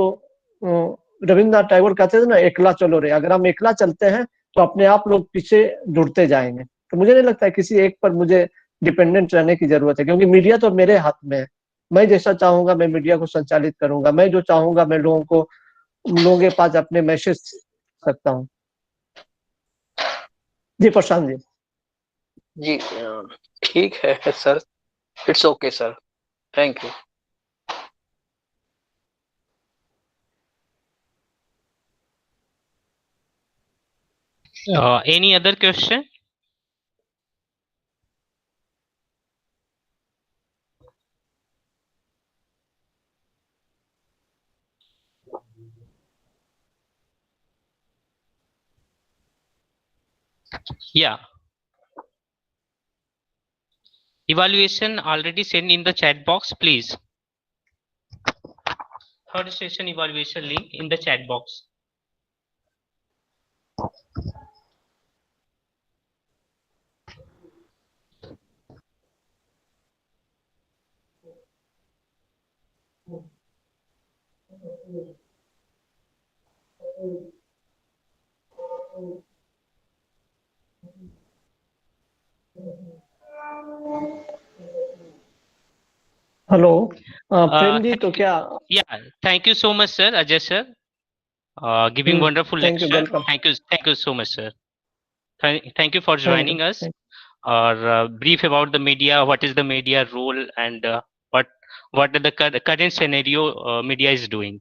रविन्द्रनाथ टैगोर कहते थे ना, एकला चलो रे, अगर हम एकला चलते हैं तो अपने आप लोग पीछे जुड़ते जाएंगे। तो मुझे नहीं लगता है किसी एक पर मुझे डिपेंडेंट रहने की जरूरत है, क्योंकि मीडिया तो मेरे हाथ में है। मैं जैसा चाहूंगा मैं मीडिया को संचालित करूंगा, मैं जो चाहूंगा मैं लोगों के पास अपने मैसेज सकता हूँ। जी प्रशांत जी। जी ठीक है sir, it's okay sir, thank you. Any other question? Yeah. Evaluation already sent in the chat box, please. Third session evaluation link in the chat box. Hello Prem ji, तो क्या? Yeah, thank you so much, sir, Ajay sir, giving wonderful thank you, lecture. welcome. Thank you so much, sir. Thank you for joining us. Or brief about the media, what is the media role, and what the current scenario media is doing.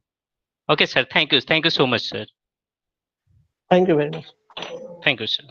Okay, sir. Thank you so much, sir. Thank you very much. Thank you, sir.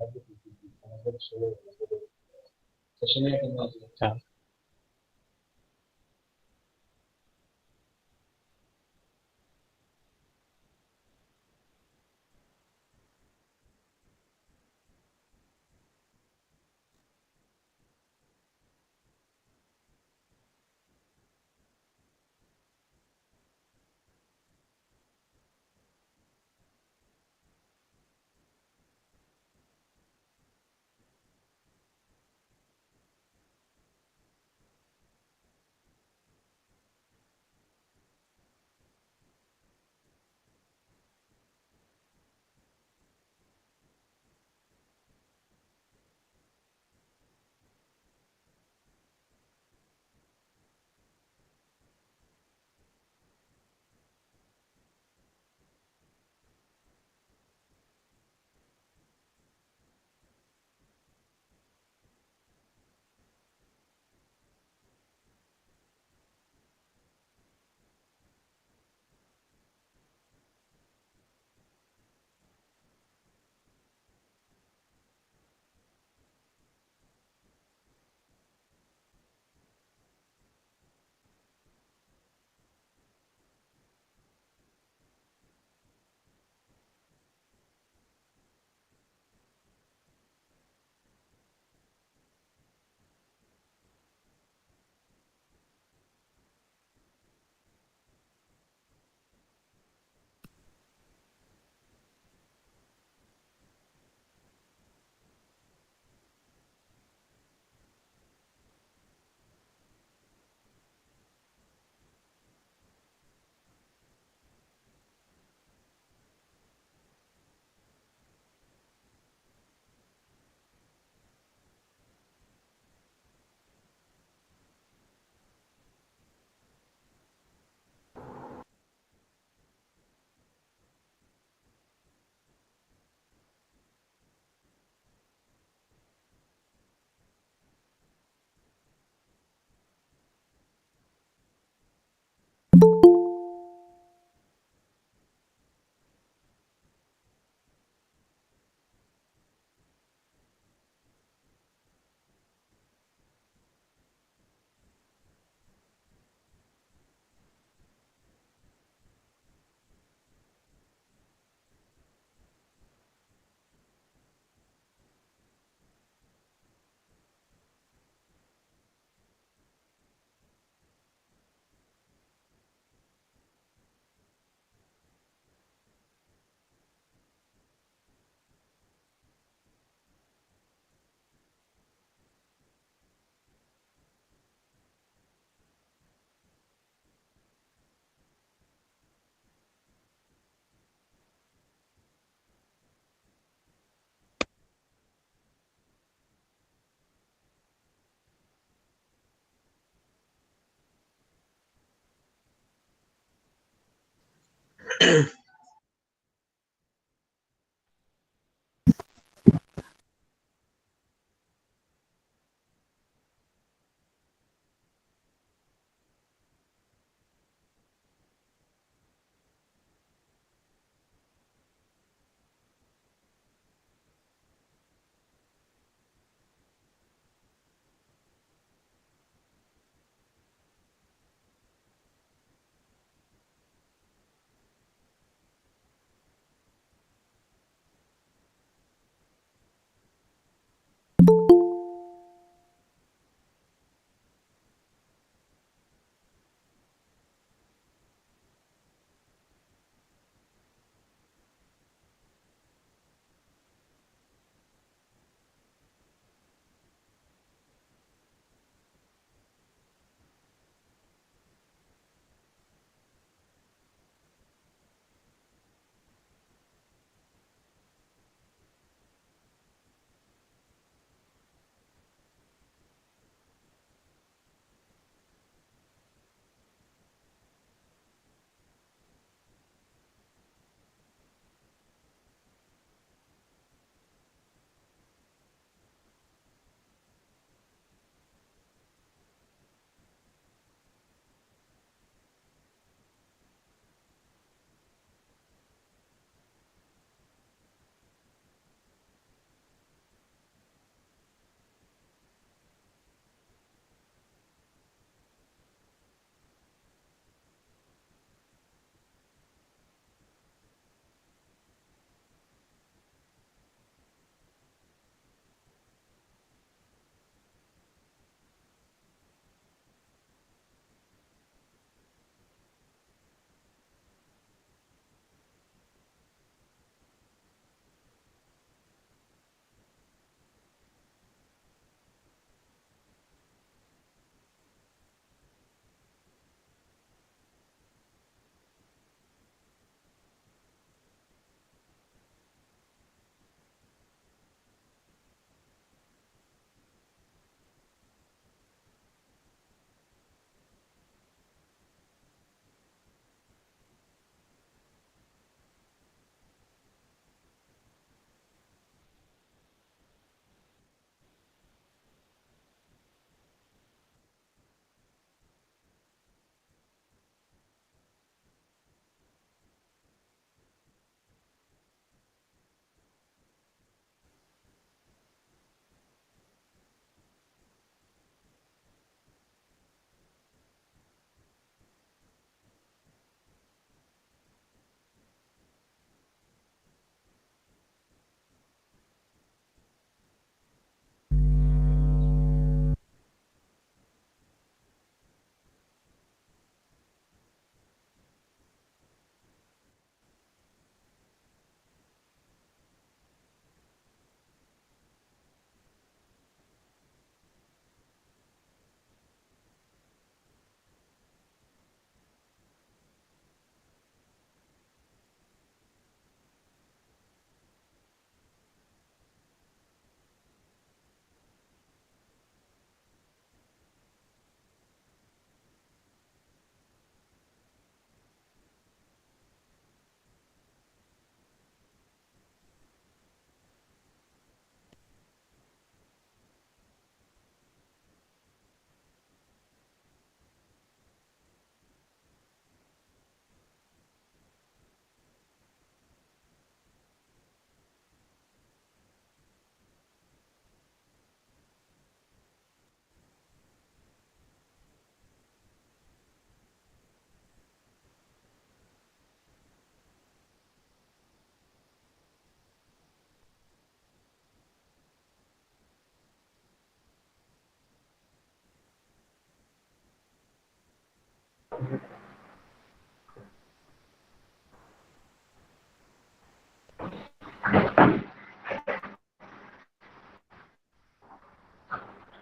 हाँ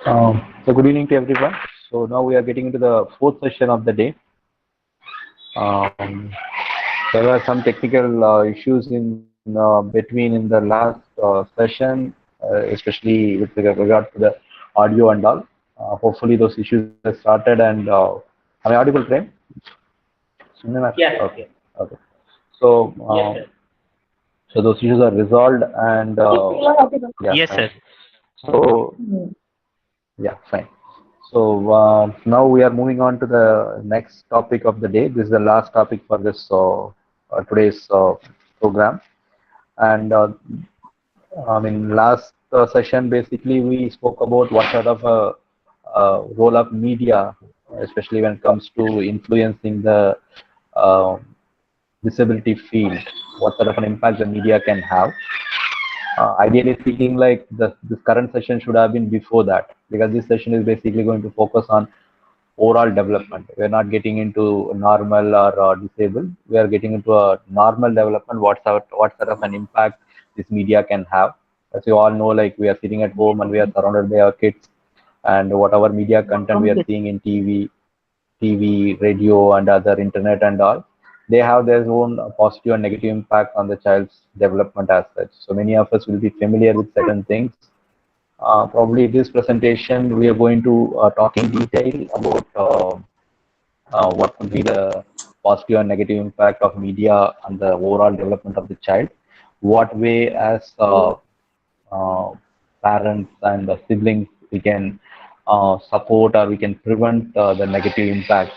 So good evening to everyone. So now we are getting into the fourth session of the day. There were some technical issues in between in the last session, especially with regard to the audio and all. Hopefully those issues have started and am I audible, Prem? Yes. Okay. Okay. So so those issues are resolved and yeah. Yes, Fine. sir. So yeah, fine. So now we are moving on to the next topic of the day. This is the last topic for this today's program. And I mean, last session basically we spoke about what sort of role of media, especially when it comes to influencing the uh, disability field, what sort of an impact the media can have. Ideally speaking, like this current session should have been before that, because this session is basically going to focus on overall development. We're not getting into normal or disabled. We are getting into a normal development. What sort of an impact this media can have? As you all know, like we are sitting at home and we are surrounded by our kids, and whatever media content we are seeing in TV, radio, and other internet and all, they have their own positive and negative impact on the child's development as such. So many of us will be familiar with certain things. Probably this presentation we are going to talk in detail about what would be the positive and negative impact of media on the overall development of the child. What way as uh, parents and siblings we can support or we can prevent the negative impact,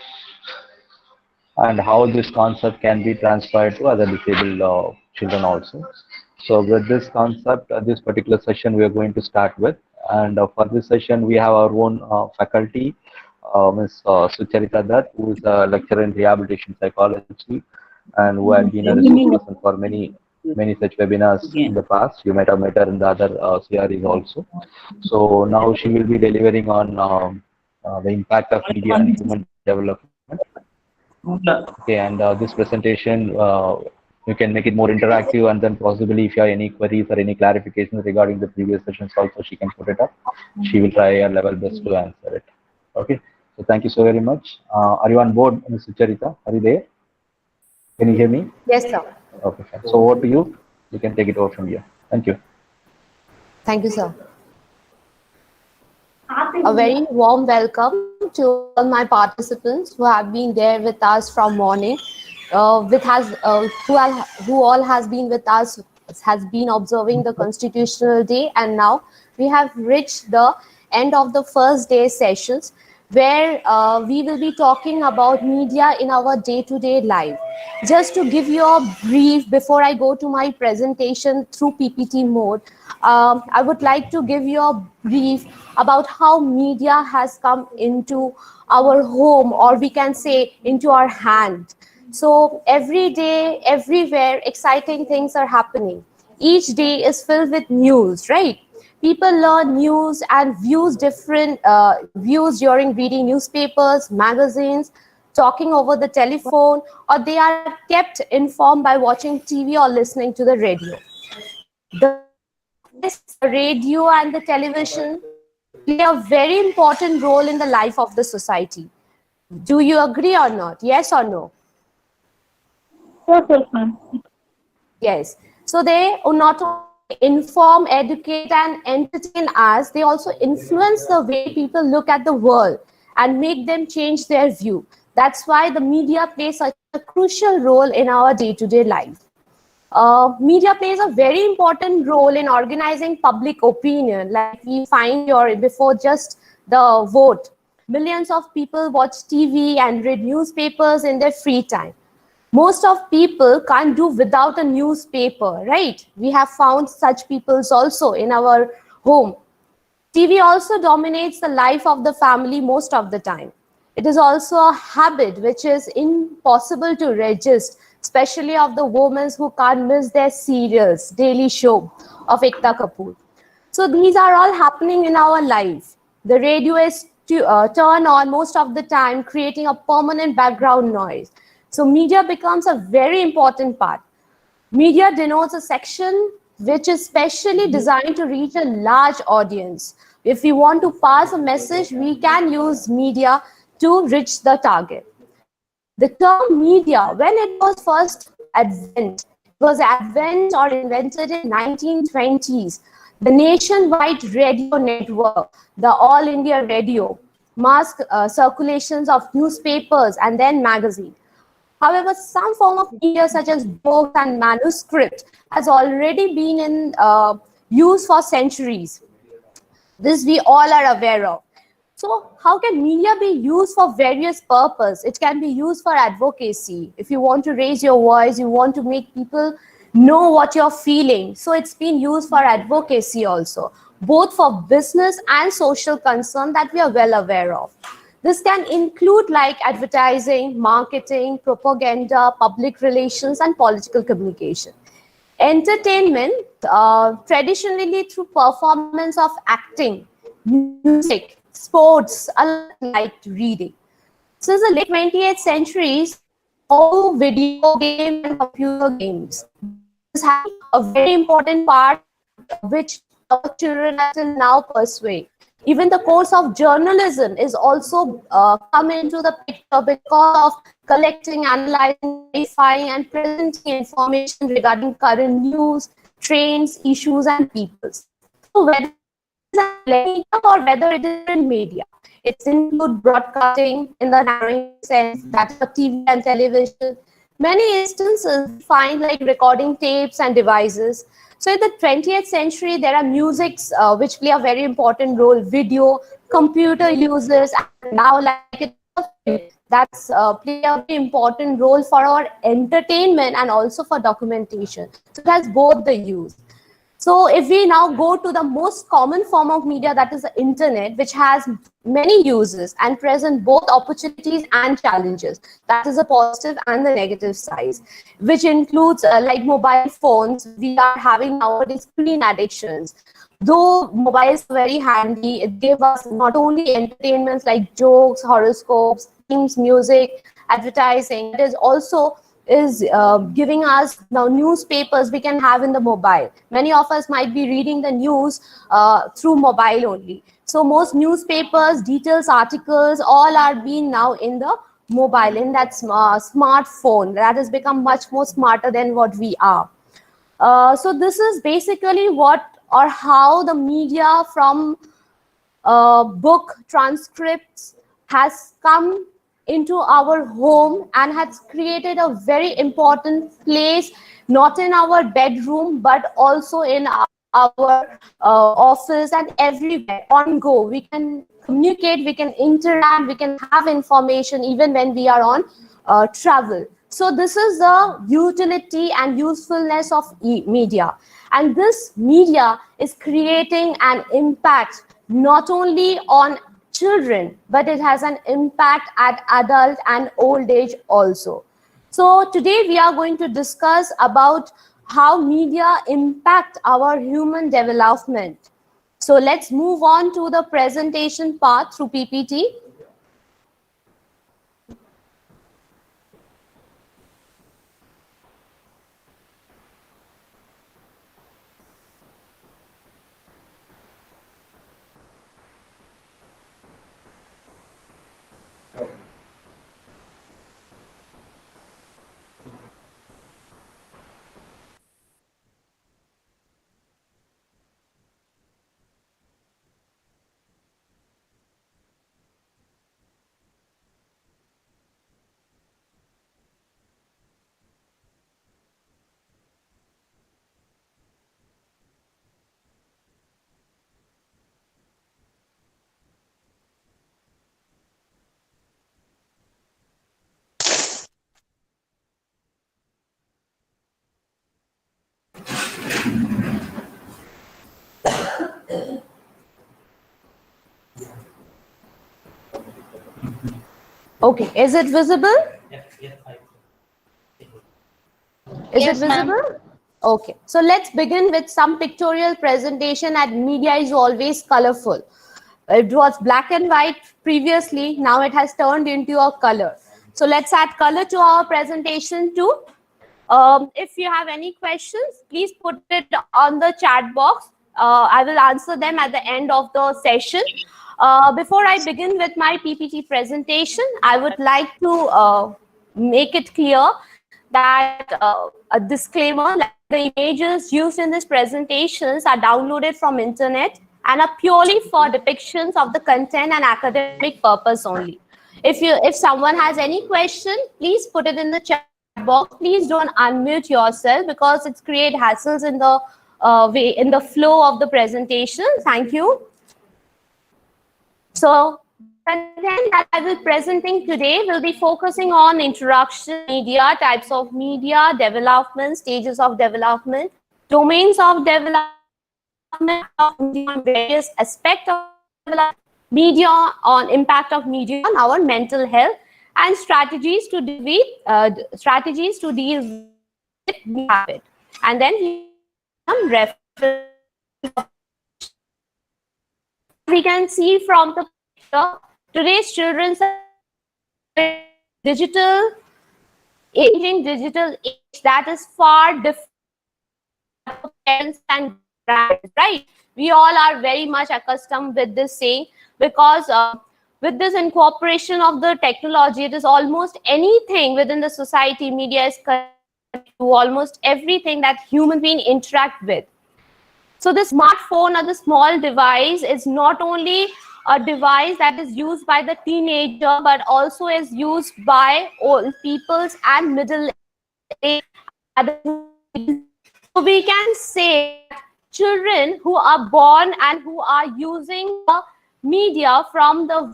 and how this concept can be transferred to other disabled children also. So with this concept, this particular session we are going to start with, and for this session we have our own faculty, Ms. Sucharita Dutt, who is a lecturer in rehabilitation psychology and who had been a resource person for many such webinars in the past. You might have met her in the other series also. So now she will be delivering on the impact of media and human development. Okay, and this presentation, you can make it more interactive, and then possibly if you have any queries or any clarifications regarding the previous sessions also, she can put it up. She will try her level best to answer it. Okay, so thank you so very much. Are you on board, Ms. Sucharita? Are you there? Can you hear me? Yes, sir. Okay, fine. So over to you. You can take it over from here. Thank you. Thank you, sir. A very warm welcome to all my participants who have been there with us from morning, who all has been with us, has been observing the Constitutional Day, and now we have reached the end of the first day sessions, where we will be talking about media in our day-to-day life. Just to give you a brief before I go to my presentation through PPT mode, I would like to give you a brief about how media has come into our home, or we can say into our hand. So every day, everywhere, exciting things are happening. Each day is filled with news, right? People learn news and views different views during reading newspapers, magazines, talking over the telephone, or they are kept informed by watching TV or listening to the radio. The radio and the television play a very important role in the life of the society. Do you agree or not? Yes or no? Yes, ma'am. Yes. So they not only inform, educate, and entertain us, they also influence the way people look at the world and make them change their view. That's why the media plays such a crucial role in our day-to-day life. Media plays a very important role in organizing public opinion, like we find here before just the vote. Millions of people watch TV and read newspapers in their free time. Most of people can't do without a newspaper, right? We have found such peoples also in our home. TV also dominates the life of the family most of the time. It is also a habit which is impossible to resist, especially of the women who can't miss their serials, daily show of Ekta Kapoor. So these are all happening in our life. The radio is turned on most of the time, creating a permanent background noise. So media becomes a very important part. Media denotes a section which is specially designed to reach a large audience. If we want to pass a message, we can use media to reach the target. The term media, when it was first or invented in 1920s. The nationwide radio network, the All India Radio, mass circulations of newspapers and then magazine. However, some form of media such as books and manuscript has already been in use for centuries. This we all are aware of. So how can media be used for various purposes? It can be used for advocacy. If you want to raise your voice, you want to make people know what you're feeling. So it's been used for advocacy also, both for business and social concern that we are well aware of. This can include like advertising, marketing, propaganda, public relations, and political communication. Entertainment, traditionally through performance of acting, music, sports, like reading. Since the late 20th centuries, all video games and computer games. This has a very important part which our children are till now pursuing. Even the course of journalism is also come into the picture because of collecting, analyzing, verifying, and presenting information regarding current news, trends, issues, and peoples. So whether it is media or whether it is in media, it includes broadcasting in the narrowing sense, that is TV and television. Many instances find like recording tapes and devices. So in the 20th century, there are musics which play a very important role, video, computer users, and now like that's play a very important role for our entertainment and also for documentation. So it has both the use. So if we now go to the most common form of media, that is the internet, which has many uses and present both opportunities and challenges. That is the positive and the negative side, which includes like mobile phones. We are having nowadays screen addictions. Though mobiles are very handy, it gives us not only entertainments like jokes, horoscopes, themes, music, advertising. It is also giving us now newspapers we can have in the mobile. Many of us might be reading the news through mobile only. So most newspapers, details, articles, all are being now in the mobile, in that smartphone that has become much more smarter than what we are. So this is basically what or how the media from book transcripts has come into our home and has created a very important place, not in our bedroom, but also in our office and everywhere on go. We can communicate, we can interact, we can have information even when we are on travel. So this is the utility and usefulness of media. And this media is creating an impact not only on children, but it has an impact at adult and old age also. So today we are going to discuss about how media impact our human development. So let's move on to the presentation part through PPT. Okay, is it visible? Is it visible? Okay, so let's begin with some pictorial presentation. And media is always colorful. It was black and white previously, now it has turned into a color. So let's add color to our presentation too. If you have any questions, please put it on the chat box. I will answer them at the end of the session. Before I begin with my PPT presentation, I would like to make it clear that a disclaimer, like the images used in these presentations are downloaded from internet and are purely for depictions of the content and academic purpose only. If someone has any question, please put it in the chat box. Please don't unmute yourself because it's create hassles in the in the flow of the presentation. Thank you. So content that I will presenting today will be focusing on introduction, media, types of media, development, stages of development, domains of development of media on various aspects of development, media on impact of media on our mental health, and strategies to deal with habit. And then some reference. We can see from the picture, today's children are digital, aging digital age that is far different from parents and grandparents, right? We all are very much accustomed with this saying because with this incorporation of the technology, it is almost anything within the society, media is connected to almost everything that human beings interact with. So the smartphone or the small device is not only a device that is used by the teenager, but also is used by old peoples and middle age. So we can say children who are born and who are using the media from the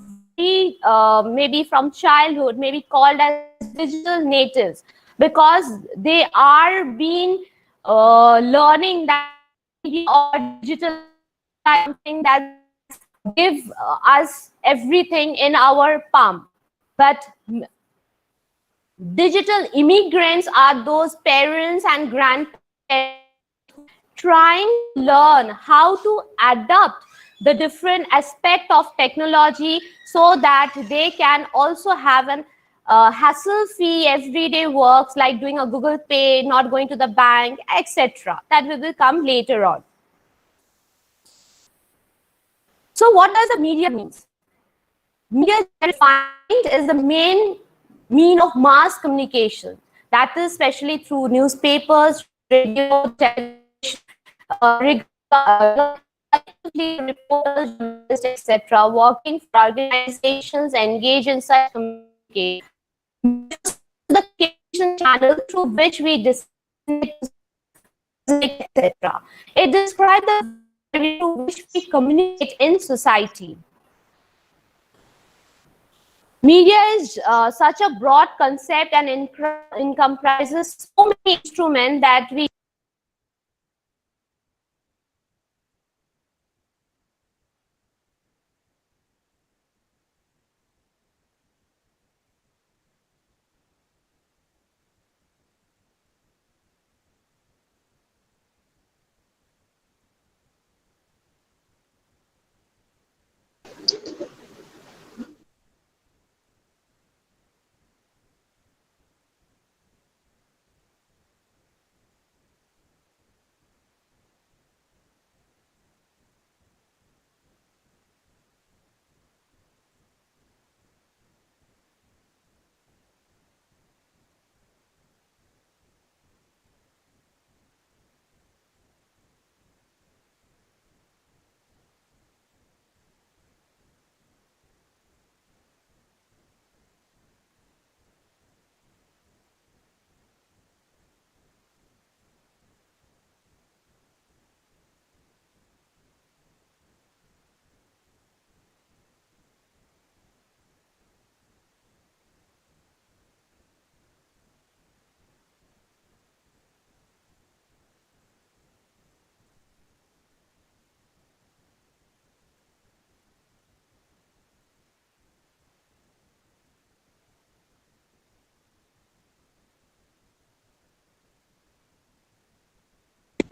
maybe from childhood may be called as digital natives because they are being learning that or digital something that give us everything in our palm. But digital immigrants are those parents and grandparents trying to learn how to adapt the different aspect of technology so that they can also have an hassle-free everyday works like doing a Google Pay, not going to the bank, etc. That will come later on. So what does the media means? Media defined is the main mean of mass communication. That is especially through newspapers, radio, television, reporters, journalists, etc. Working for organizations engaged in such communication. The communication channel through which we disseminate, etc. It describes the way through which we communicate in society. Media is such a broad concept and encompasses so many instruments that we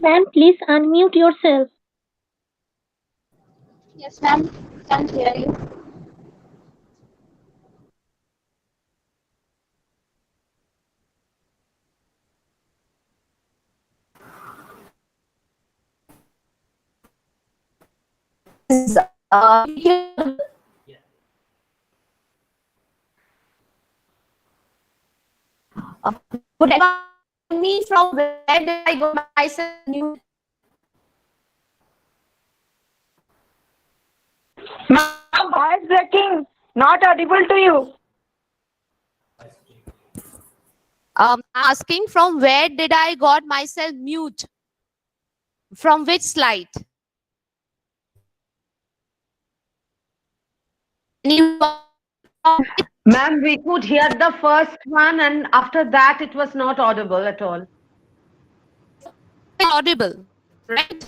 Ma'am, please unmute yourself. Yes, ma'am. Can't hear you. Is would anyone me from where did I go myself new? Ma'am, voice breaking. Not audible to you. Asking from where did I got myself mute? From which slide? Ma'am, we could hear the first one, and after that, it was not audible at all. Audible, right?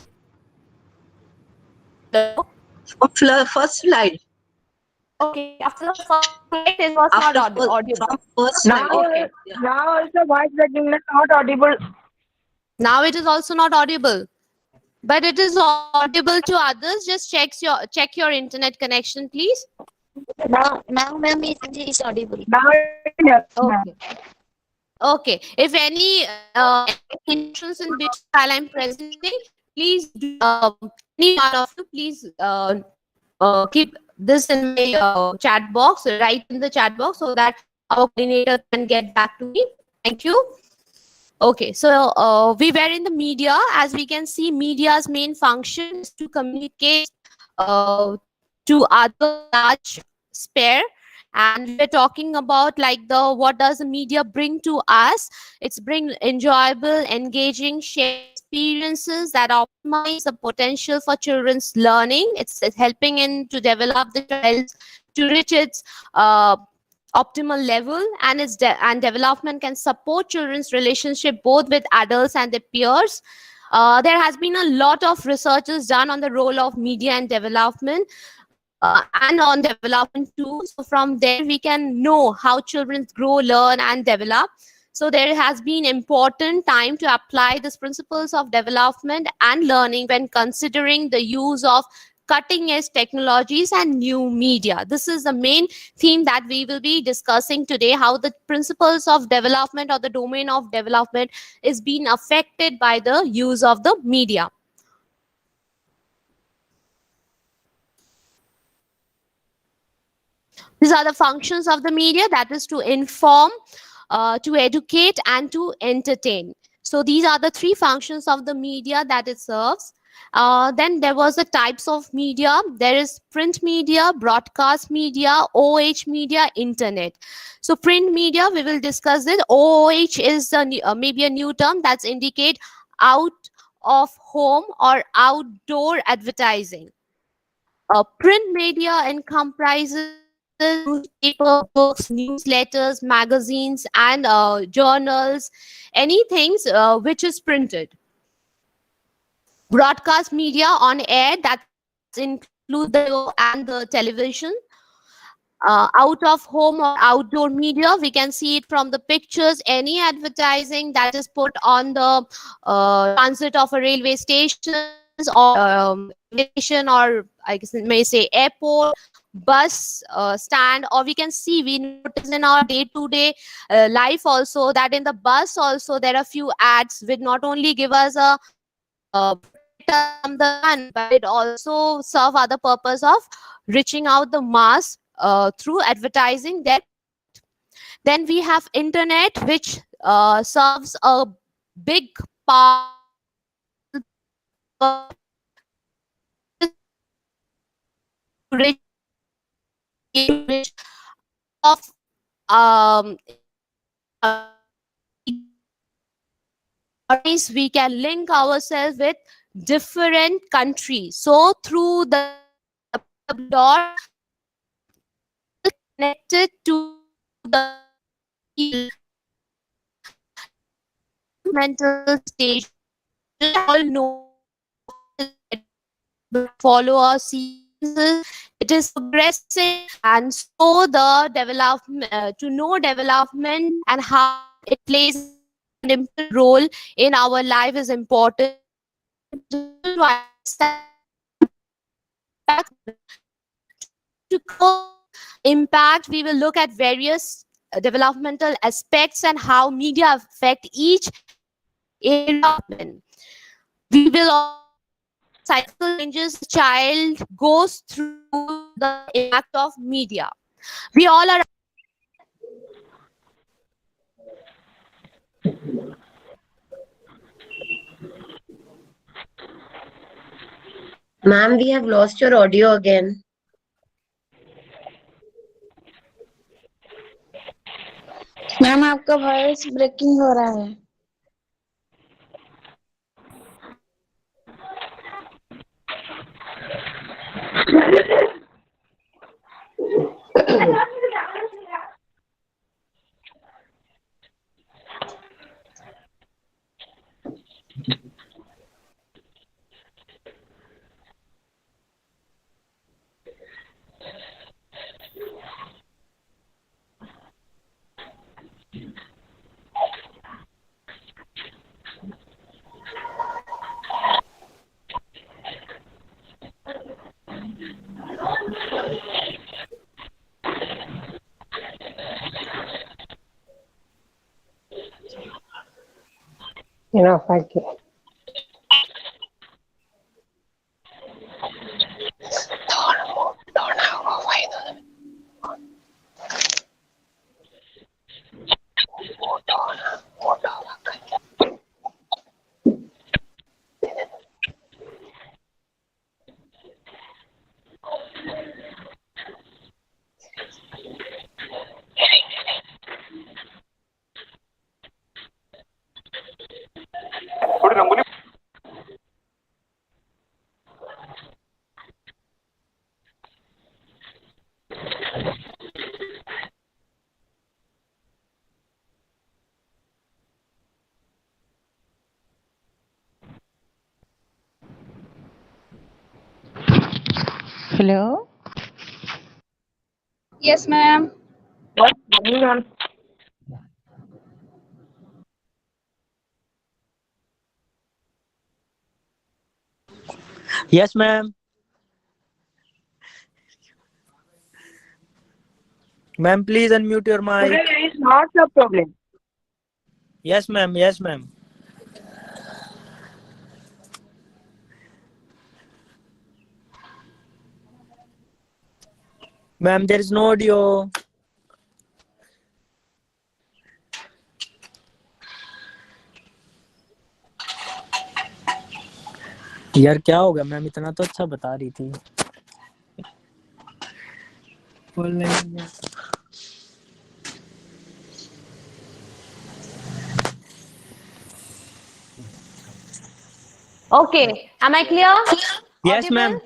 First slide. Okay, after the first slide, it was not audible. First slide. Okay. Now also voice breaking, not audible. Now it is also not audible, but it is audible to others. Just check your internet connection, please. Now, ma'am, it's audible. Okay. Okay. If any questions in which while I'm presenting, please do, any one of you, please keep this in my chat box, write in the chat box so that our coordinator can get back to me. Thank you. Okay, so we were in the media. As we can see, media's main function is to communicate to other large sphere. And we're talking about like what does the media bring to us? It's bring enjoyable, engaging, shared experiences that optimize the potential for children's learning. It's helping in to develop the child to reach its optimal level, and its development can support children's relationship both with adults and their peers. There has been a lot of researches done on the role of media and development. And on development too. So from there we can know how children grow, learn and develop. So there has been important time to apply these principles of development and learning when considering the use of cutting edge technologies and new media. This is the main theme that we will be discussing today, how the principles of development or the domain of development is being affected by the use of the media. These are the functions of the media, that is to inform, to educate and to entertain. So these are the three functions of the media that it serves. Then there was the types of media. There is print media, broadcast media, OOH media, internet. So print media, we will discuss it. OOH is maybe a new term that's indicate out of home or outdoor advertising. Print media comprises newspaper, books, newsletters, magazines, and journals, anything which is printed. Broadcast media on air, that include the radio and the television. Out of home or outdoor media, we can see it from the pictures. Any advertising that is put on the transit of a railway station or station, or I guess may say airport, bus stand, or we can see, we notice in our day-to-day life also that in the bus also there are few ads which not only give us a from the sun, but it also serve other purpose of reaching out the mass through advertising that. Then we have internet, which serves a big part of we can link ourselves with different countries. So through the door connected to the mental stage, all know follow our seasons. It is progressive, and so the development to know development and how it plays an important role in our life is important. To impact, we will look at various developmental aspects and how media affect each area. We will cycle changes child goes through the impact of media. We all are. Ma'am, we have lost your audio again. Ma'am आपका voice breaking हो रहा है. Thank you. Hello? Yes, ma'am. What's going on? Yes, ma'am. Ma'am, please unmute your mic. Today is not a problem. Yes, ma'am. Yes, ma'am. Ma'am, there is no audio. यार क्या हो गया? Ma'am इतना तो अच्छा बता रही थी. बोल नहीं. Okay, am I clear? Yes, Audible? ma'am.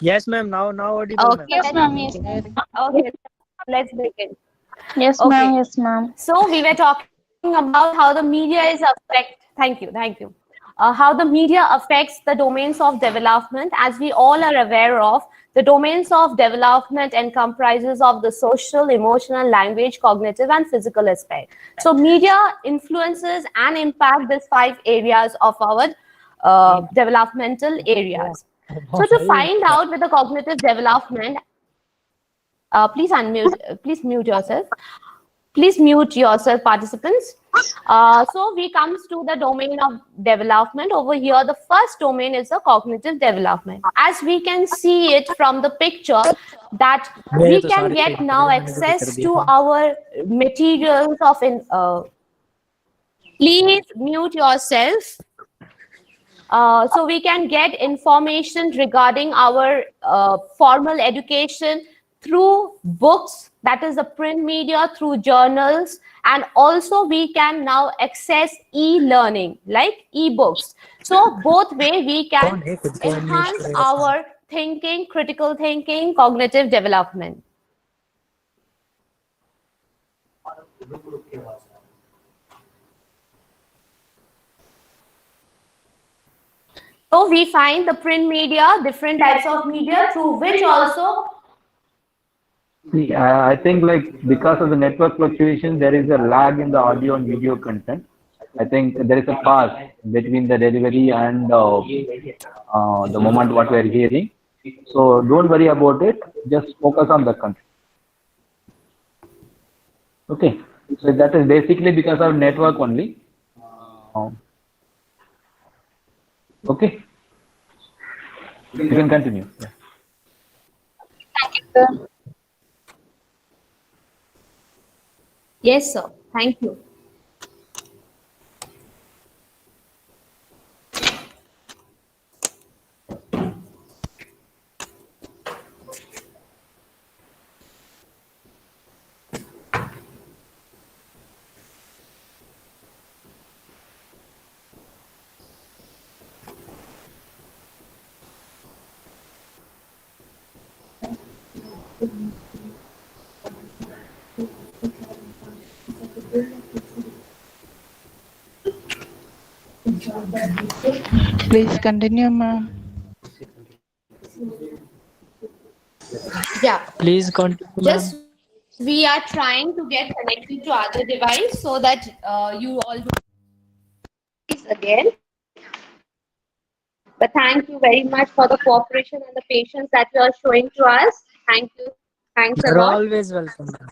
Yes, ma'am. Now audible, Okay, Yes, ma'am. Yes, ma'am. okay, let's begin. Yes, Okay. ma'am. Yes, ma'am. So we were talking about how the media is thank you. How the media affects the domains of development. As we all are aware of, the domains of development and comprises of the social, emotional, language, cognitive, and physical aspect. So media influences and impact these 5 areas of our developmental areas. So to find out with the cognitive development, please mute yourself. Please mute yourself, participants. So we comes to the domain of development. Over here, the first domain is the cognitive development. As we can see it from the picture, that we can get now access to our materials of please mute yourself. So we can get information regarding our formal education through books, that is the print media, through journals, and also we can now access e-learning like e-books. So both way we can enhance our thinking, critical thinking, cognitive development. So we find the print media, different types of media through which also. See, I think like because of the network fluctuation, there is a lag in the audio and video content. I think there is a pause between the delivery and the moment what we are hearing. So don't worry about it. Just focus on the content. Okay. So that is basically because of network only. Okay. You can continue. Yeah. Yes, sir. Thank you. Please continue, ma'am. Yeah. Please continue, ma'am. Just we are trying to get connected to other device so that you all do this again. But thank you very much for the cooperation and the patience that you are showing to us. Thank you. Thanks a You're lot. always welcome, ma'am.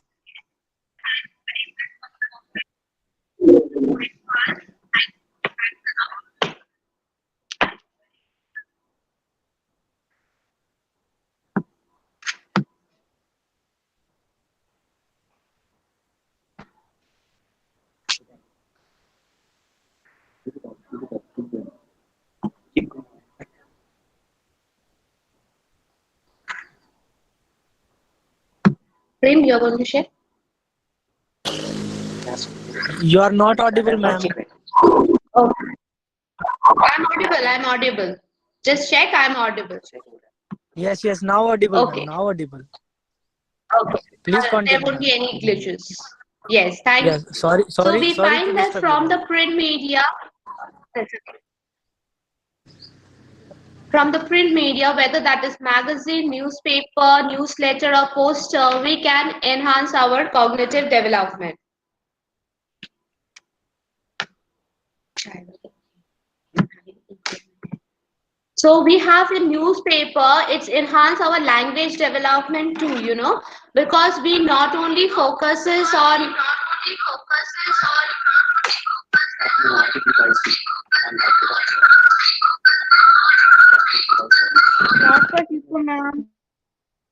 Prem, you're going to share? You are not audible, ma'am. Oh, I'm audible. I'm audible. Just check. I'm audible. Yes, yes. Now audible, Okay. ma'am. Now audible. Okay. Please There continue, won't be ma'am. any glitches. Yes. Thank you. Yes. Sorry, So sorry, we sorry to find that disturb you, from the ma'am. print media. From the print media, whether that is magazine, newspaper, newsletter, or poster, we can enhance our cognitive development. So we have in newspaper, it's enhance our language development too, you know, because we not only focuses on Not for people, ma'am.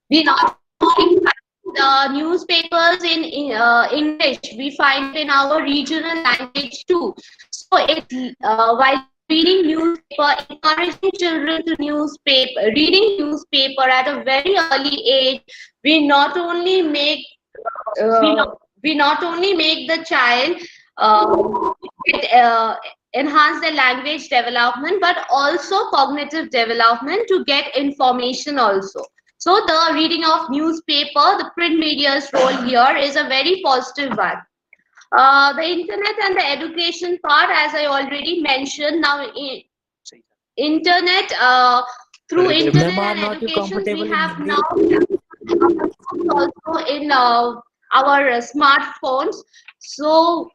we not only find the newspapers in English, we find in our regional language too. So it while reading newspaper, encouraging children to reading newspaper at a very early age, we not only make the child enhance their language development, but also cognitive development to get information also. So the reading of newspaper, the print media's role here is a very positive one. The internet and the education part, as I already mentioned, now internet, through internet Ma'am, are and not you education, we comfortable in have Hindi? now also in our smartphones. So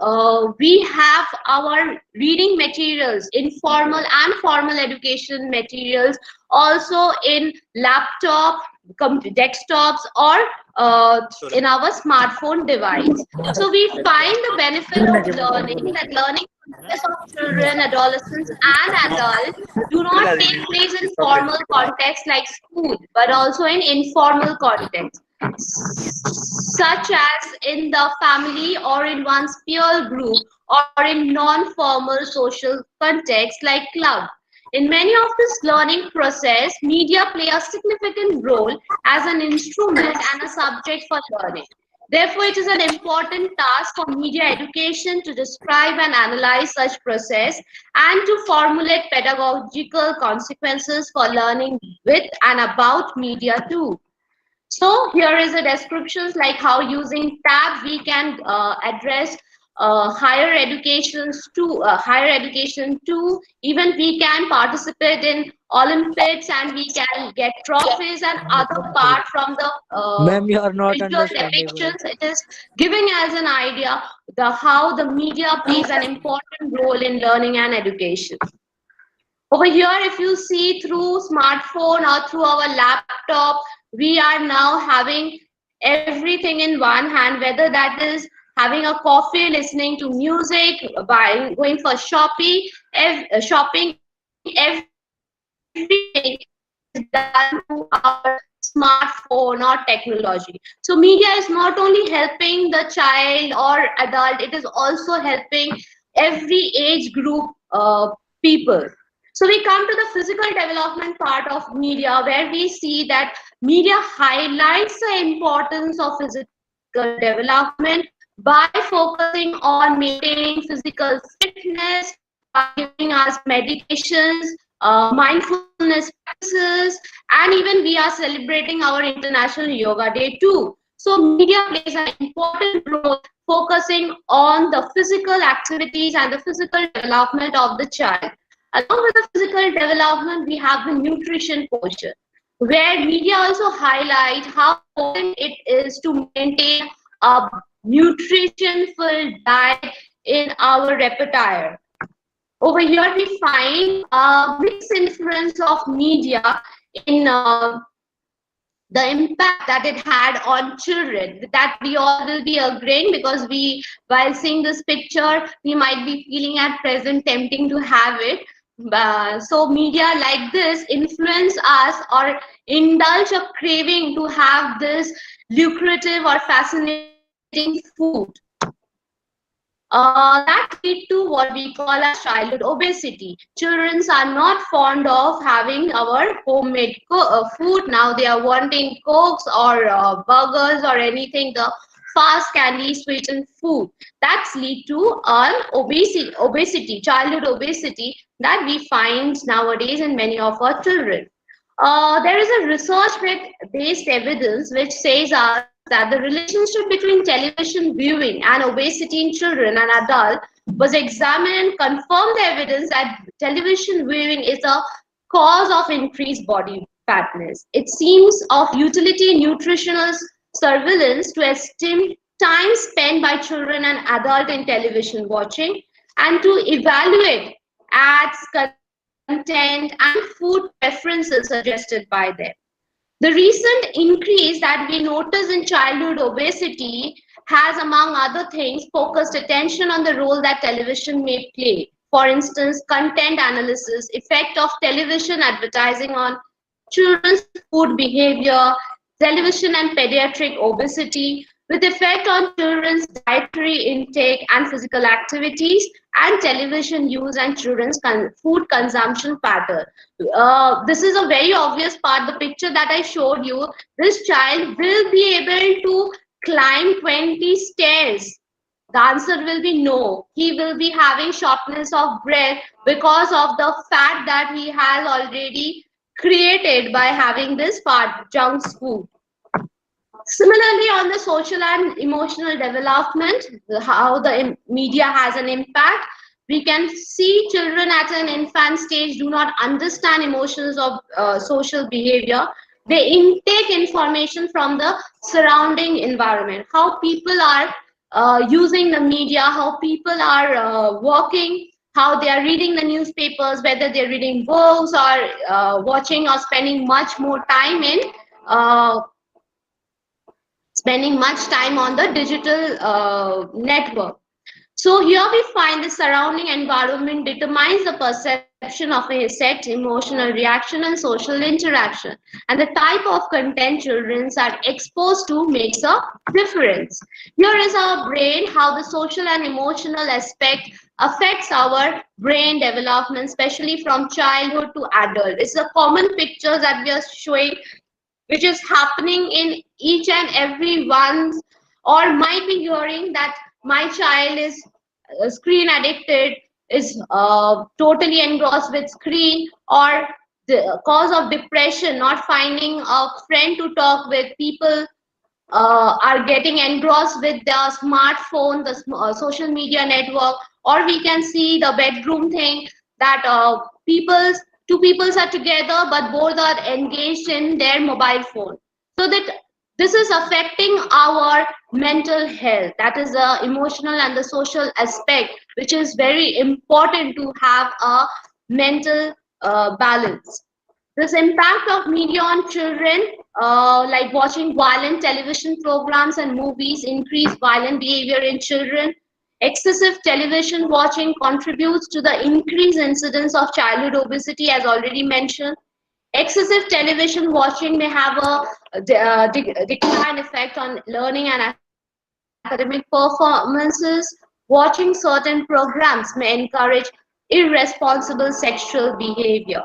we have our reading materials, informal and formal education materials, also in laptop, desktops, or in our smartphone device. So we find the benefit of learning, that learning process of children, adolescents, and adults do not take place in formal context like school, but also in informal context, such as in the family or in one's peer group or in non-formal social context like club. In many of this learning process, media play a significant role as an instrument and a subject for learning. Therefore, it is an important task for media education to describe and analyze such process and to formulate pedagogical consequences for learning with and about media too. So here is a descriptions like how using tab we can address higher education too. Even we can participate in Olympics and we can get trophies and other part from the Ma'am, you are not visual understandable. depictions. It is giving as an idea the how the media plays an important role in learning and education. Over here, if you see through smartphone or through our laptop, we are now having everything in one hand, whether that is having a coffee, listening to music, buying, going for shopping, everything is done to our smartphone or technology. So media is not only helping the child or adult, it is also helping every age group people. So we come to the physical development part of media, where we see that media highlights the importance of physical development by focusing on maintaining physical fitness, by giving us meditations, mindfulness practices, and even we are celebrating our International Yoga Day too. So media plays an important role focusing on the physical activities and the physical development of the child. Along with the physical development, we have the nutrition portion, where media also highlight how important it is to maintain a nutrition-full diet in our repertoire. Over here, we find a mixed influence of media in the impact that it had on children, that we all will be agreeing, because we, while seeing this picture, we might be feeling at present tempting to have it. So media like this influence us or indulge a craving to have this lucrative or fascinating food. That lead to what we call as childhood obesity. Children are not fond of having our homemade food. Now they are wanting cokes or burgers or anything, the fast candy sweetened food. That's lead to an obesity, childhood obesity that we find nowadays in many of our children. There is a research-based evidence which says that the relationship between television viewing and obesity in children and adults was examined and confirmed the evidence that television viewing is a cause of increased body fatness. It seems of utility in nutritional surveillance to estimate time spent by children and adults in television watching, and to evaluate ads, content, and food preferences suggested by them. The recent increase that we notice in childhood obesity has, among other things, focused attention on the role that television may play. For instance, content analysis, effect of television advertising on children's food behavior, television and pediatric obesity, with effect on children's dietary intake and physical activities, and television use and children's food consumption pattern. This is a very obvious part. The picture that I showed you, this child will be able to climb 20 stairs. The answer will be no. He will be having shortness of breath because of the fat that he has already created by having this junk food. Similarly, on the social and emotional development, how the media has an impact, we can see children at an infant stage do not understand emotions of social behavior. They intake information from the surrounding environment, how people are using the media, how people are working, how they are reading the newspapers, whether they're reading books or watching or spending much more time in on the digital network. So here we find the surrounding environment determines the perception of a set, emotional reaction and social interaction. And the type of content children are exposed to makes a difference. Here is our brain, how the social and emotional aspect affects our brain development, especially from childhood to adult. It's a common picture that we are showing, which is happening in each and every one, or might be hearing that my child is screen addicted, is totally engrossed with screen, or the cause of depression, not finding a friend to talk with, people are getting engrossed with their smartphone, the social media network, or we can see the bedroom thing, that two peoples are together but both are engaged in their mobile phone. So that this is affecting our mental health. That is the emotional and the social aspect, which is very important to have a mental balance. This impact of media on children, like watching violent television programs and movies, increase violent behavior in children. Excessive television watching contributes to the increased incidence of childhood obesity, as already mentioned. Excessive television watching may have a decline effect on learning and academic performances. Watching certain programs may encourage irresponsible sexual behavior.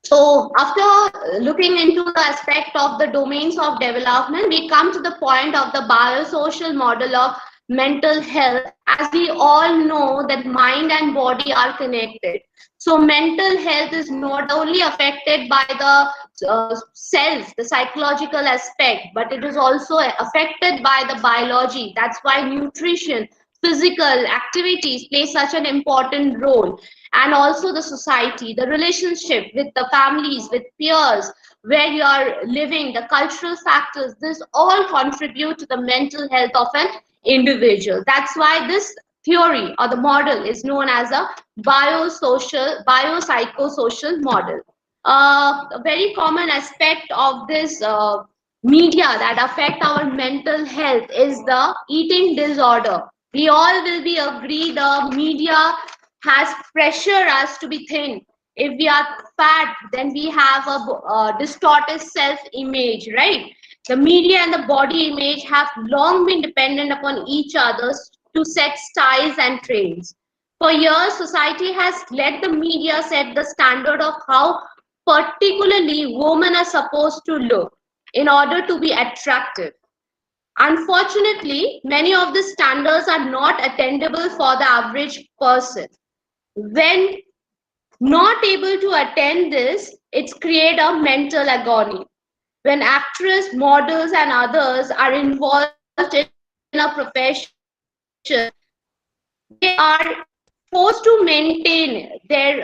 So after looking into the aspect of the domains of development, we come to the point of the biosocial model of mental health. As we all know that mind and body are connected. So mental health is not only affected by the self, the psychological aspect, but it is also affected by the biology. That's why nutrition, physical activities play such an important role. And also the society, the relationship with the families, with peers, where you are living, the cultural factors, this all contribute to the mental health of an individual. That's why this theory or the model is known as a biopsychosocial model. A very common aspect of this media that affect our mental health is the eating disorder. We all will be agree the media has pressure us to be thin. If we are fat, then we have a distorted self-image, right? The media and the body image have long been dependent upon each other to set styles and trends. For years, society has let the media set the standard of how particularly women are supposed to look in order to be attractive. Unfortunately, many of the standards are not attainable for the average person. When not able to attend this, it's create a mental agony. When actors, models, and others are involved in a profession, they are forced to maintain their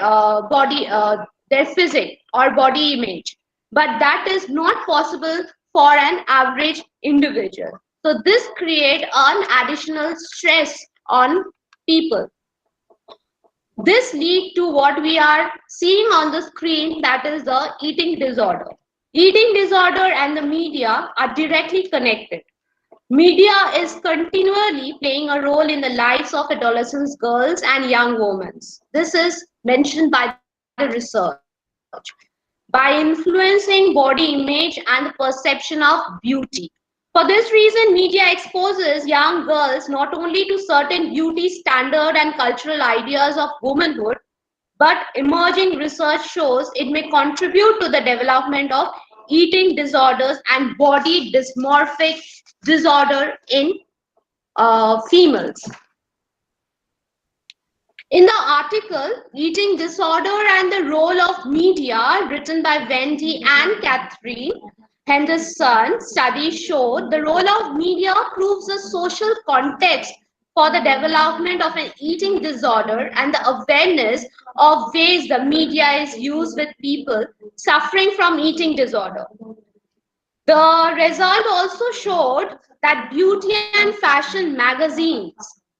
their physique or body image, but that is not possible for an average individual. So this create an additional stress on people. This lead to what we are seeing on the screen, that is the eating disorder. Eating disorder and the media are directly connected. Media is continually playing a role in the lives of adolescents, girls, and young women. This is mentioned by the research. By influencing body image and the perception of beauty. For this reason, media exposes young girls not only to certain beauty standard and cultural ideas of womanhood, but emerging research shows it may contribute to the development of eating disorders and body dysmorphic disorder in females. In the article, Eating Disorder and the Role of Media, written by Wendy and Catherine Henderson, studies showed the role of media proves a social context for the development of an eating disorder and the awareness of ways the media is used with people suffering from eating disorder. The result also showed that beauty and fashion magazines,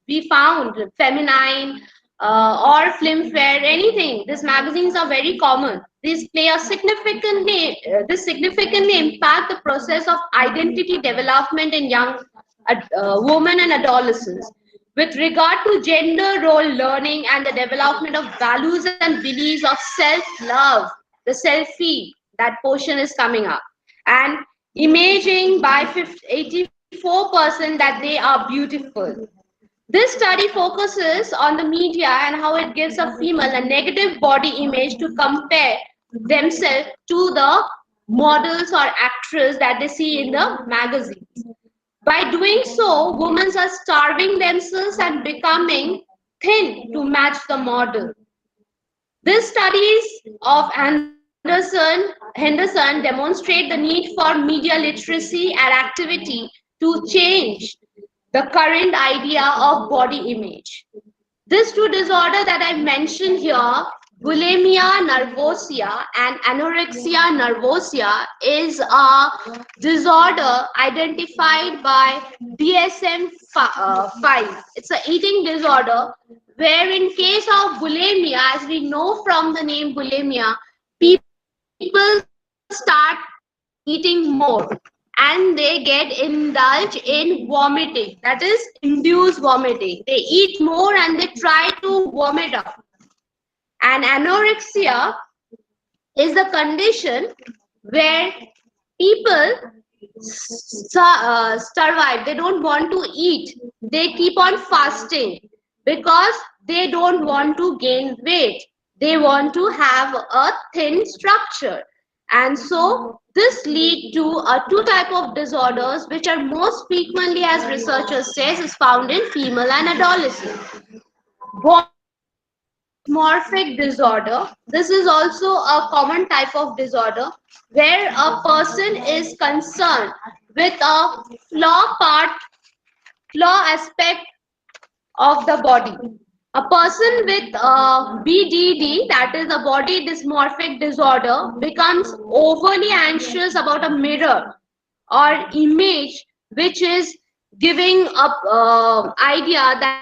we found feminine or filmfare, anything. These magazines are very common. These play a this significantly impact the process of identity development in young women and adolescents. With regard to gender role learning and the development of values and beliefs of self-love, the selfie, that portion is coming up. And imaging by 84% that they are beautiful. This study focuses on the media and how it gives a female a negative body image to compare themselves to the models or actresses that they see in the magazines. By doing so, women are starving themselves and becoming thin to match the model. These studies of Henderson demonstrate the need for media literacy and activity to change the current idea of body image. These two disorders that I mentioned here, bulimia nervosa and anorexia nervosa, is a disorder identified by DSM-5. It's an eating disorder where in case of bulimia, as we know from the name bulimia, people start eating more and they get indulged in vomiting, that is induced vomiting. They eat more and they try to vomit up. And anorexia is the condition where people survive. They don't want to eat. They keep on fasting because they don't want to gain weight. They want to have a thin structure. And so this lead to two type of disorders which are most frequently, as researchers says, is found in female and adolescents. Dysmorphic disorder. This is also a common type of disorder where a person is concerned with a flaw aspect of the body. A person with BDD, that is a body dysmorphic disorder, becomes overly anxious about a mirror or image which is giving up idea that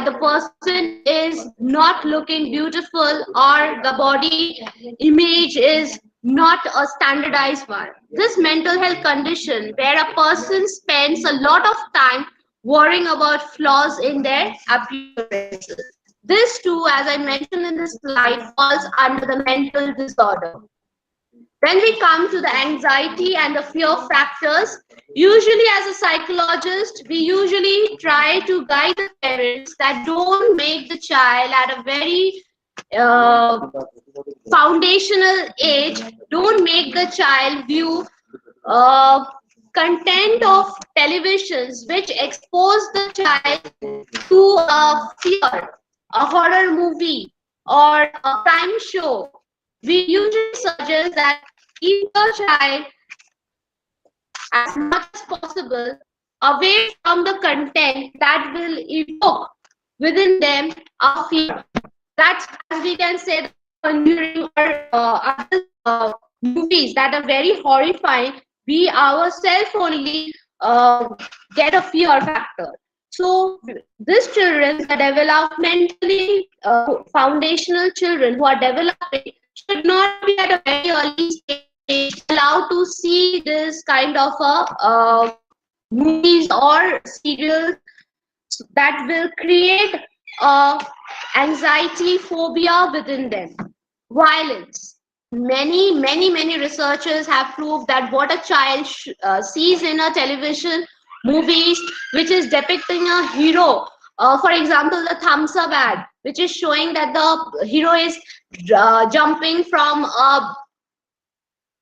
the person is not looking beautiful or the body image is not a standardized one. This mental health condition where a person spends a lot of time worrying about flaws in their appearances. This too, as I mentioned in the slide, falls under the mental disorder. When we come to the anxiety and the fear factors, usually as a psychologist, we usually try to guide the parents that don't make the child at a very foundational age, don't make the child view uh, content of televisions which expose the child to a fear, a horror movie, or a crime show. We usually suggest that keep your child as much as possible away from the content that will evoke within them a fear. That's, as we can say, the Conjuring or other movies that are very horrifying. We ourselves only get a fear factor. So these children, the developmentally foundational children who are developing, should not be at a very early stage allowed to see this kind of movies or serials that will create anxiety, phobia within them. Violence. Many researchers have proved that what a child sees in a television movies which is depicting a hero, for example the thumbs up ad which is showing that the hero is jumping from a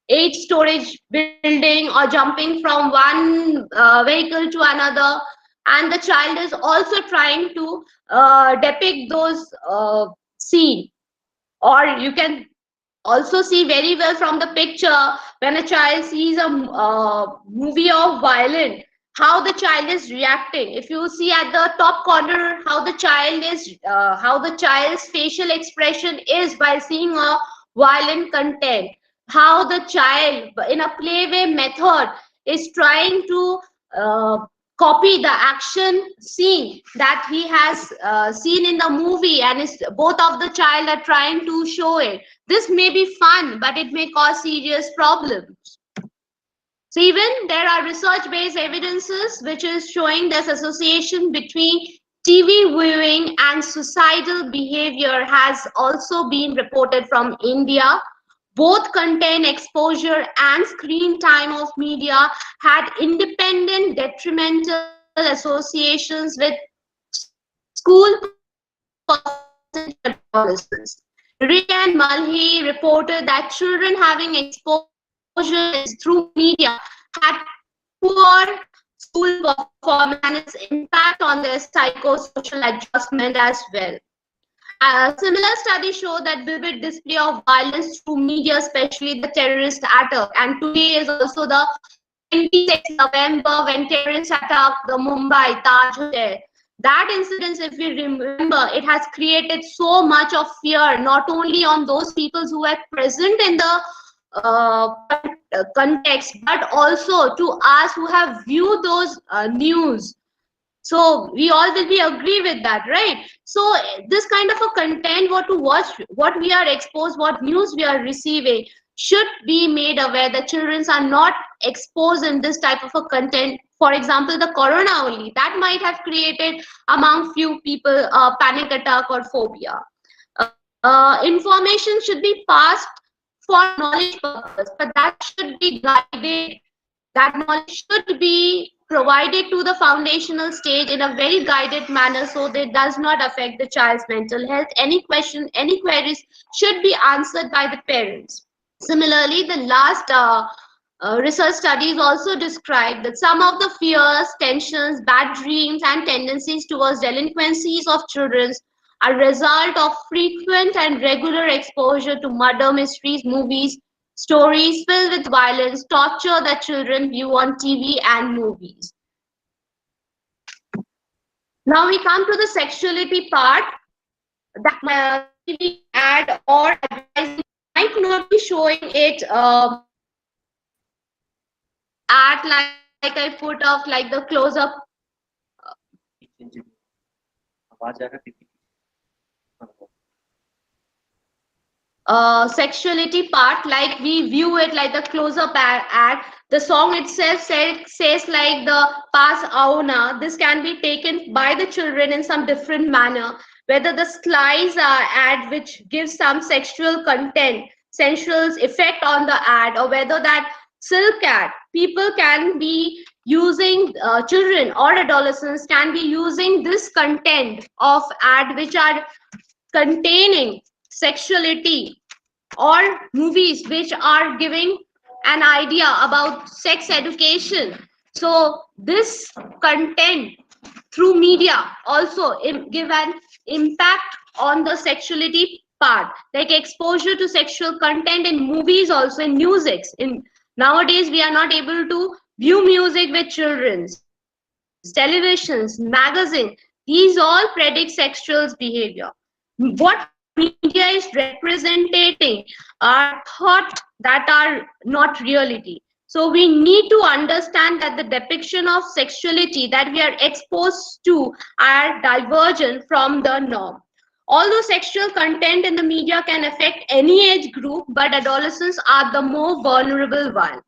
8 storage building or jumping from one vehicle to another, and the child is also trying to depict those scene. Or you can also see very well from the picture when a child sees a movie of violence, how the child is reacting. If you see at the top corner how the child's facial expression is while seeing a violent content, how the child in a playway method is trying to uh, copy the action scene that he has seen in the movie, and is both of the child are trying to show it. This may be fun, but it may cause serious problems. So even there are research-based evidences which is showing this association between TV viewing and suicidal behavior has also been reported from India. Both content exposure and screen time of media had independent detrimental associations with school performance in adolescents. Rick and Mulhey reported that children having exposure through media had poor school performance and its impact on their psychosocial adjustment as well. A similar study showed that vivid display of violence through media, especially the terrorist attack, and today is also the 26th November when terrorists attacked the Mumbai Taj Hotel. That incident, if we remember, it has created so much of fear, not only on those people who were present in the context, but also to us who have viewed those news. So we all will be agree with that, right? So this kind of a content, what to watch, what we are exposed, what news we are receiving, should be made aware that children are not exposed in this type of a content. For example, the corona only, that might have created among few people a panic attack or phobia. Information should be passed for knowledge purpose, but that should be guided. That knowledge should be provided to the foundational stage in a very guided manner so that it does not affect the child's mental health. Any question, any queries should be answered by the parents. Similarly, the last research studies also describe that some of the fears, tensions, bad dreams, and tendencies towards delinquencies of children are a result of frequent and regular exposure to murder mysteries, movies, stories filled with violence, torture that children view on TV and movies. Now we come to the sexuality part. That TV ad or advertising might not be showing it at like I put off like the close up sexuality part, like we view it like the close-up ad. The song itself says like the pass auna. This can be taken by the children in some different manner. Whether the slice ad which gives some sexual content, sensual effect on the ad, or whether that silk ad, people can be using, children or adolescents can be using this content of ad which are containing sexuality, or movies which are giving an idea about sex education. So this content through media also give an impact on the sexuality part, like exposure to sexual content in movies, also in music. In nowadays we are not able to view music with children's televisions, magazine. These all predict sexual behavior. What media is representing are thought that are not reality. So we need to understand that the depiction of sexuality that we are exposed to are divergent from the norm. Although sexual content in the media can affect any age group, but adolescents are the more vulnerable one.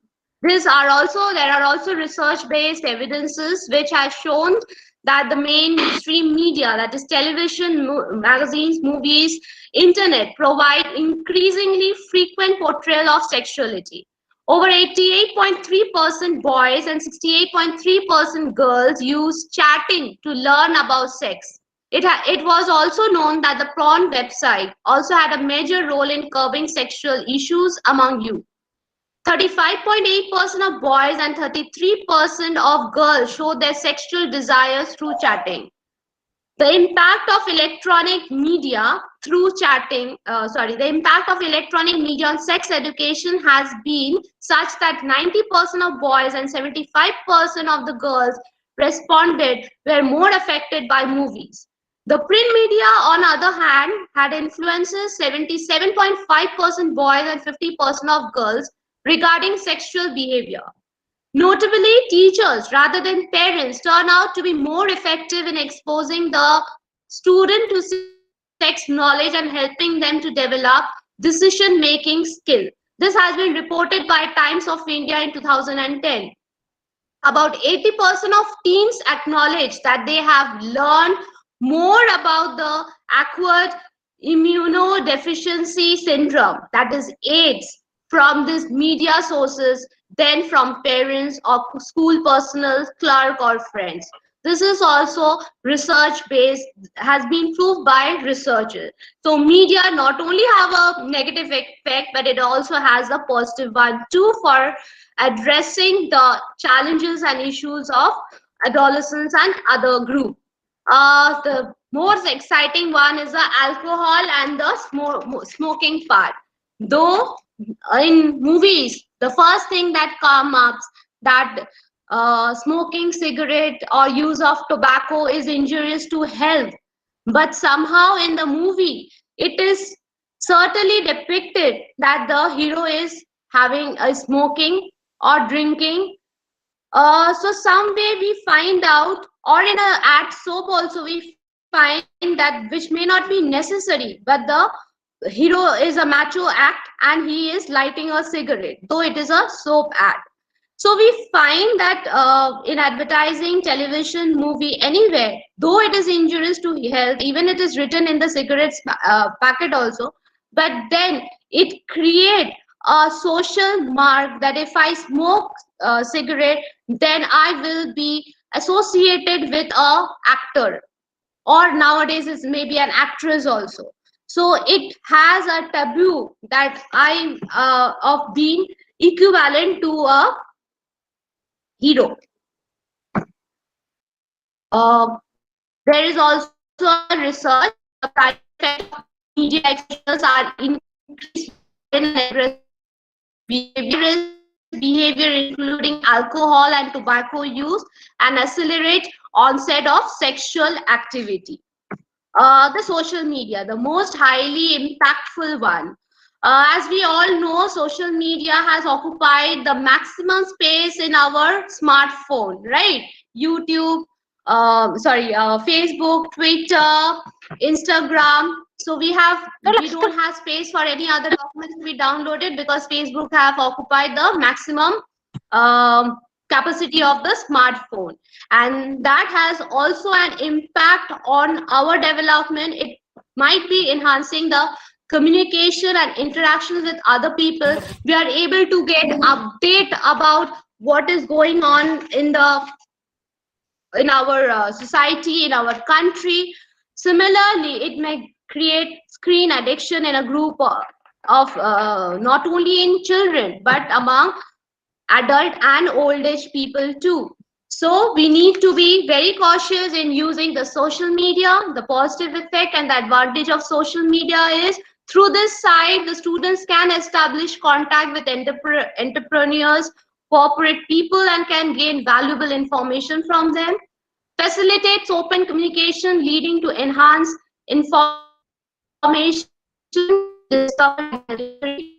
There are also research-based evidences which have shown that the mainstream media, that is television, magazines, movies, internet, provide increasingly frequent portrayal of sexuality. Over 88.3% boys and 68.3% girls use chatting to learn about sex. It was also known that the porn website also had a major role in curbing sexual issues among youth. 35.8% of boys and 33% of girls show their sexual desires through chatting. The impact of electronic media on sex education has been such that 90% of boys and 75% of the girls responded were more affected by movies. The print media, on the other hand, had influences 77.5% boys and 50% of girls regarding sexual behavior. Notably, teachers rather than parents turn out to be more effective in exposing the student to sex knowledge and helping them to develop decision-making skill. This has been reported by Times of India in 2010. About 80% of teens acknowledge that they have learned more about the acquired immunodeficiency syndrome, that is AIDS, from these media sources than from parents or school personnel, clerk, or friends. This is also research-based, has been proved by researchers. So media not only have a negative effect, but it also has a positive one too for addressing the challenges and issues of adolescents and other group. The most exciting one is the alcohol and the smoking part. Though in movies, the first thing that comes up that smoking cigarette or use of tobacco is injurious to health, but somehow in the movie it is certainly depicted that the hero is having a smoking or drinking. So somewhere we find out, or in a ad soap also we find that which may not be necessary, but the hero is a macho act and he is lighting a cigarette, though it is a soap ad. So we find that in advertising, television, movie, anywhere, though it is injurious to health, even it is written in the cigarettes packet also, but then it creates a social mark that if I smoke a cigarette, then I will be associated with a actor, or nowadays is maybe an actress also. So it has a taboo that I of being equivalent to a hero. There is also a research. The primary effect of media exposures are increased and aggressive behavior, including alcohol and tobacco use, and accelerate onset of sexual activity. The social media, the most highly impactful one. As we all know, social media has occupied the maximum space in our smartphone, right? YouTube, Facebook, Twitter, Instagram. So we don't have space for any other documents to be downloaded because Facebook have occupied the maximum um, capacity of the smartphone, and that has also an impact on our development. It might be enhancing the communication and interactions with other people. We are able to get update about what is going on in our society, in our country. Similarly, it may create screen addiction in a group of not only in children but among adult and old age people too. So we need to be very cautious in using the social media. The positive effect and the advantage of social media is through this site, the students can establish contact with entrepreneurs, corporate people, and can gain valuable information from them. Facilitates open communication, leading to enhanced information, discovery, and delivery.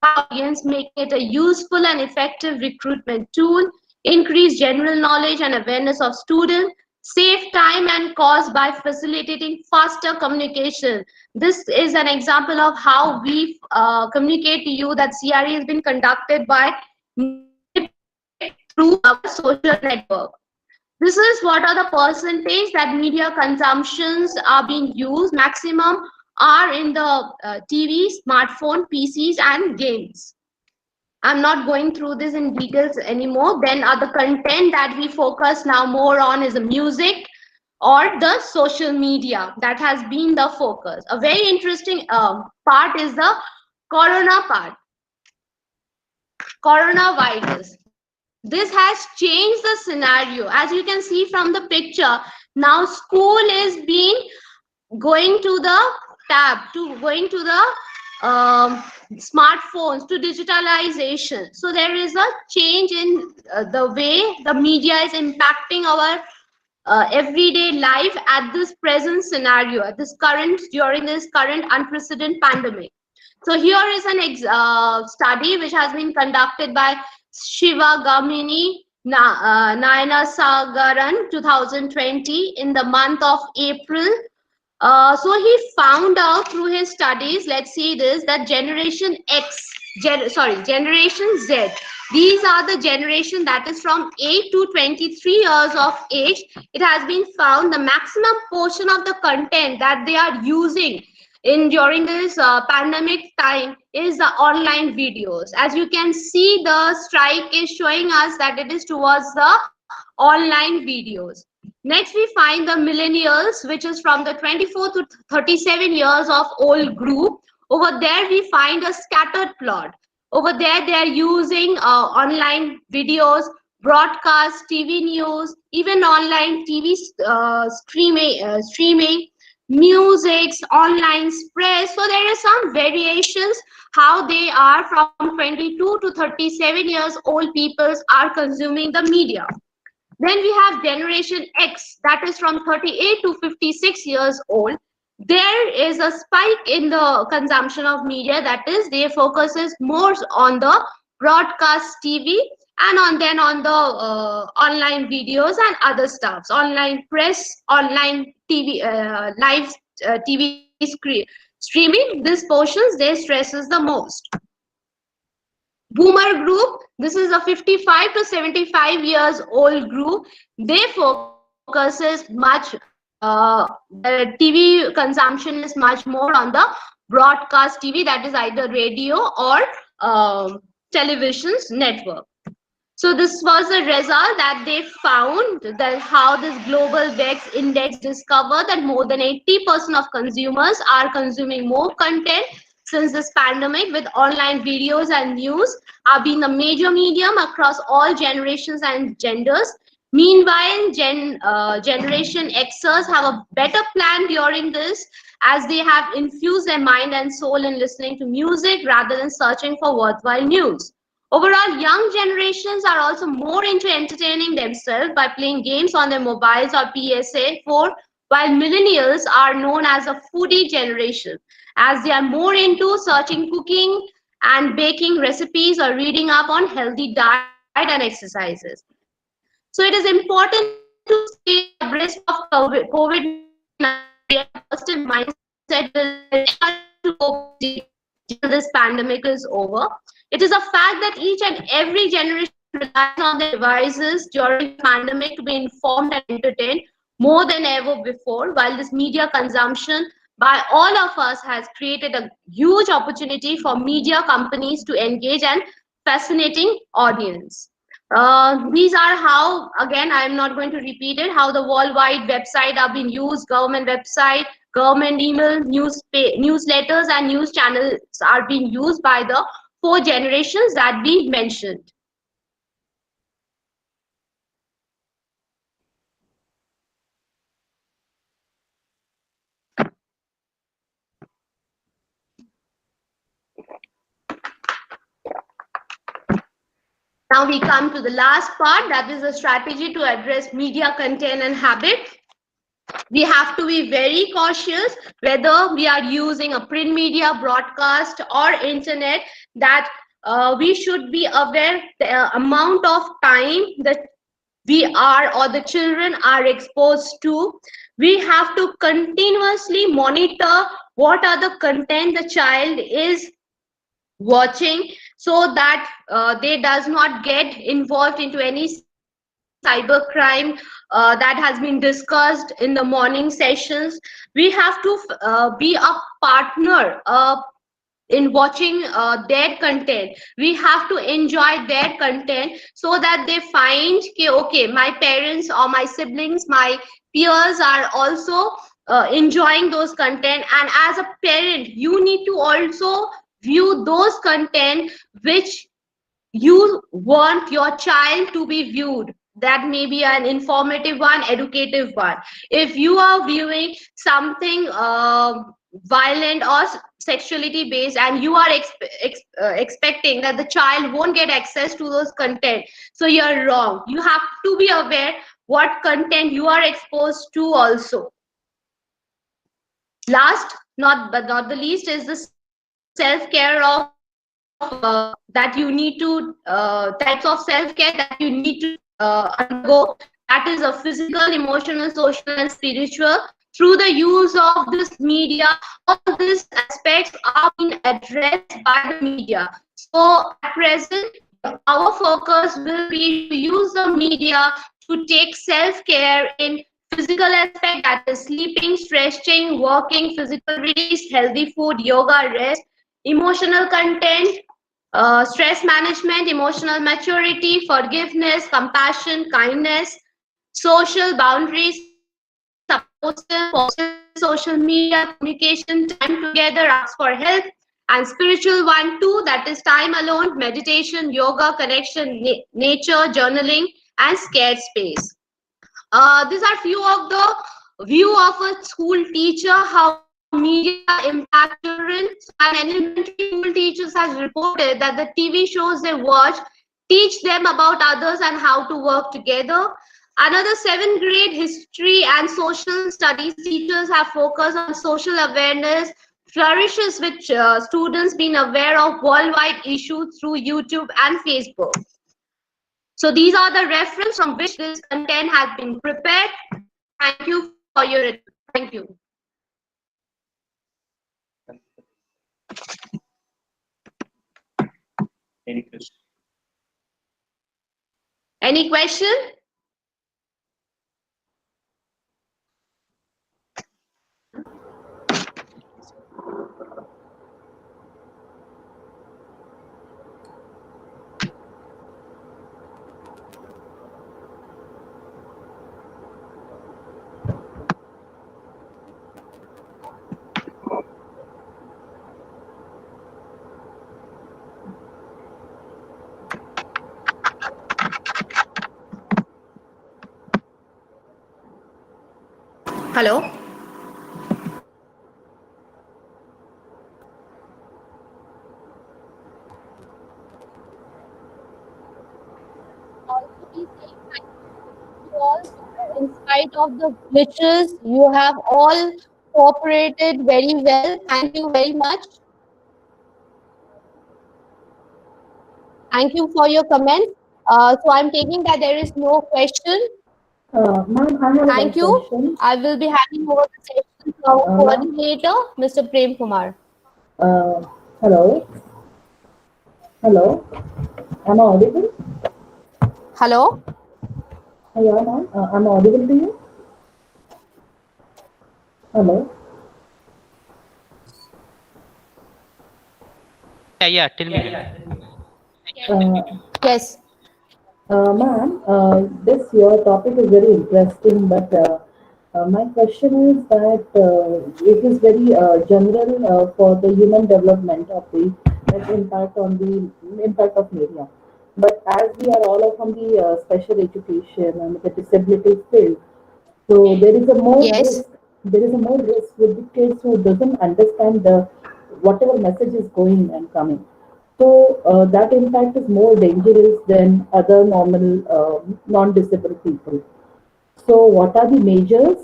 Audience, making it a useful and effective recruitment tool. Increase general knowledge and awareness of students. Save time and cost by facilitating faster communication. This is an example of how we communicate to you that CRE has been conducted by through our social network. This is what are the percentage that media consumptions are being used. Maximum are in the TV, smartphone, PCs, and games. I'm not going through this in details anymore. Then other content that we focus now more on is the music or the social media. That has been the focus. A very interesting part is the corona part. Coronavirus. This has changed the scenario. As you can see from the picture, now school is being going to the going to the smartphones, to digitalization. So there is a change in the way the media is impacting our everyday life at this present scenario, at this during this current unprecedented pandemic. So here is an study which has been conducted by Shiva Gamini Nayana Sagaran 2020 in the month of April. So he found out through his studies, let's see this, that Generation Generation Z. These are the generation that is from 8 to 23 years of age. It has been found the maximum portion of the content that they are using during this pandemic time is the online videos. As you can see, the strike is showing us that it is towards the online videos. Next, we find the millennials, which is from the 24 to 37 years of old group. Over there, we find a scattered plot. Over there, they are using online videos, broadcast, TV news, even online TV streaming, musics, online press. So there is some variations how they are from 22 to 37 years old peoples are consuming the media. Then we have Generation X, that is from 38 to 56 years old. There is a spike in the consumption of media, that is, they focuses more on the broadcast TV and on the online videos and other stuffs, online press, online TV, live TV streaming. These portions they stresses the most. Boomer group, this is a 55 to 75 years old group. They focuses much, the TV consumption is much more on the broadcast TV, that is either radio or television's network. So this was a result that they found that how this global VEX index discovered that more than 80% of consumers are consuming more content since this pandemic, with online videos and news have been the major medium across all generations and genders. Meanwhile, Generation Xers have a better plan during this, as they have infused their mind and soul in listening to music rather than searching for worthwhile news. Overall, young generations are also more into entertaining themselves by playing games on their mobiles or PSA4, while millennials are known as a foodie generation, as they are more into searching cooking and baking recipes or reading up on healthy diet and exercises. So it is important to stay abreast of COVID-19. Positive mindset will help us to cope till this pandemic is over. It is a fact that each and every generation relies on their devices during the pandemic to be informed and entertained more than ever before, while this media consumption by all of us has created a huge opportunity for media companies to engage and fascinating audience. These are how, again, I'm not going to repeat it, how the worldwide website are being used, government website, government email, newsletters and news channels are being used by the 4 generations that we mentioned. Now we come to the last part, that is a strategy to address media content and habit. We have to be very cautious whether we are using a print media, broadcast or internet, that we should be aware the amount of time that we are or the children are exposed to. We have to continuously monitor what are the content the child is watching, so that they does not get involved into any cybercrime that has been discussed in the morning sessions. We have to be a partner in watching their content. We have to enjoy their content so that they find okay, my parents or my siblings, my peers are also enjoying those content, and as a parent you need to also view those content which you want your child to be viewed. That may be an informative one, educative one. If you are viewing something violent or sexuality based, and you are expecting that the child won't get access to those content, so you're wrong. You have to be aware what content you are exposed to also. Last but not the least is the self-care of that you need to types of self-care that you need to undergo, that is a physical, emotional, social and spiritual. Through the use of this media, all these aspects are being addressed by the media. So at present our focus will be to use the media to take self-care in physical aspect, that is sleeping, stretching, walking, physical release, healthy food, yoga, rest. Emotional content, stress management, emotional maturity, forgiveness, compassion, kindness, social boundaries, support system, positive social media, communication, time together, ask for help, and spiritual one too, that is time alone, meditation, yoga, connection, nature, journaling, and scared space. These are few of the view of a school teacher, how media impact children. An elementary school teachers has reported that the TV shows they watch teach them about others and how to work together. Another 7th grade history and social studies teachers have focused on social awareness flourishes, with students being aware of worldwide issues through YouTube and Facebook. So these are the reference from which this content has been prepared. Thank you for your attention. Thank you. Any question? Any question? Hello. In spite of the glitches, you have all cooperated very well. Thank you very much. Thank you for your comment. So I'm taking that there is no question. Ma'am, I have Thank one you. question. I will be handing over the session to our Ma'am, coordinator, Mr. Prem Kumar. hello? Hello? Am I audible? Hello? Yeah, ma'am. Am I audible to you? Hello? Yeah, tell me. Yes. Ma'am, this your topic is very interesting, but my question is that it is very general for the human development of the impact on the impact of media. But as we are all from the special education and the disability field, so there is a more risk. There is a more risk with the kids who doesn't understand the whatever message is going and coming. So that impact is more dangerous than other normal non-disabled people. So what are the measures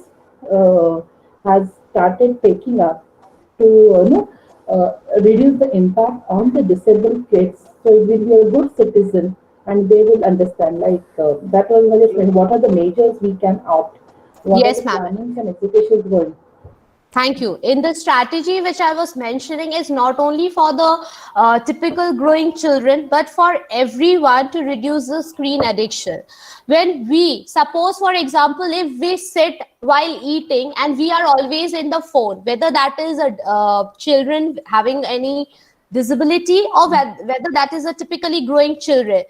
has started taking up to reduce the impact on the disabled kids? So it will be a good citizen and they will understand. Like that was my question. What are the measures we can opt? What are Yes, the ma'am. plannings and executions going? Thank you. In the strategy which I was mentioning is not only for the typical growing children, but for everyone to reduce the screen addiction. When we, suppose for example, if we sit while eating and we are always in the phone, whether that is a children having any disability or whether that is a typically growing children,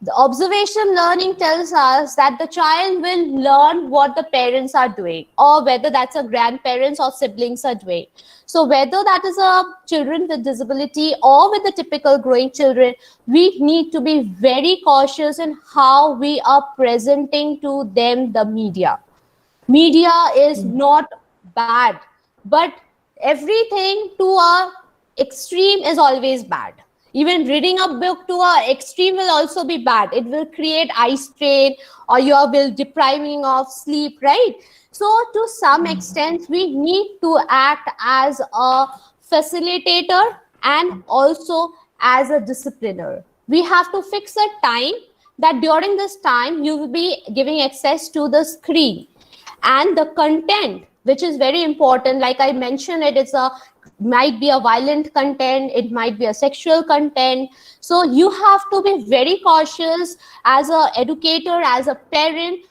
the observation learning tells us that the child will learn what the parents are doing, or whether that's a grandparents or siblings are doing. So whether that is a children with disability or with the typical growing children, we need to be very cautious in how we are presenting to them the media. Media is not bad, but everything to a extreme is always bad. Even reading a book to a extreme will also be bad. It will create eye strain, or you will depriving of sleep, right? So to some extent we need to act as a facilitator and also as a discipliner. We have to fix a time that during this time you will be giving access to the screen, and the content, which is very important. Like I mentioned, it's a might be a violent content, it might be a sexual content. So you have to be very cautious as a educator, as a parent,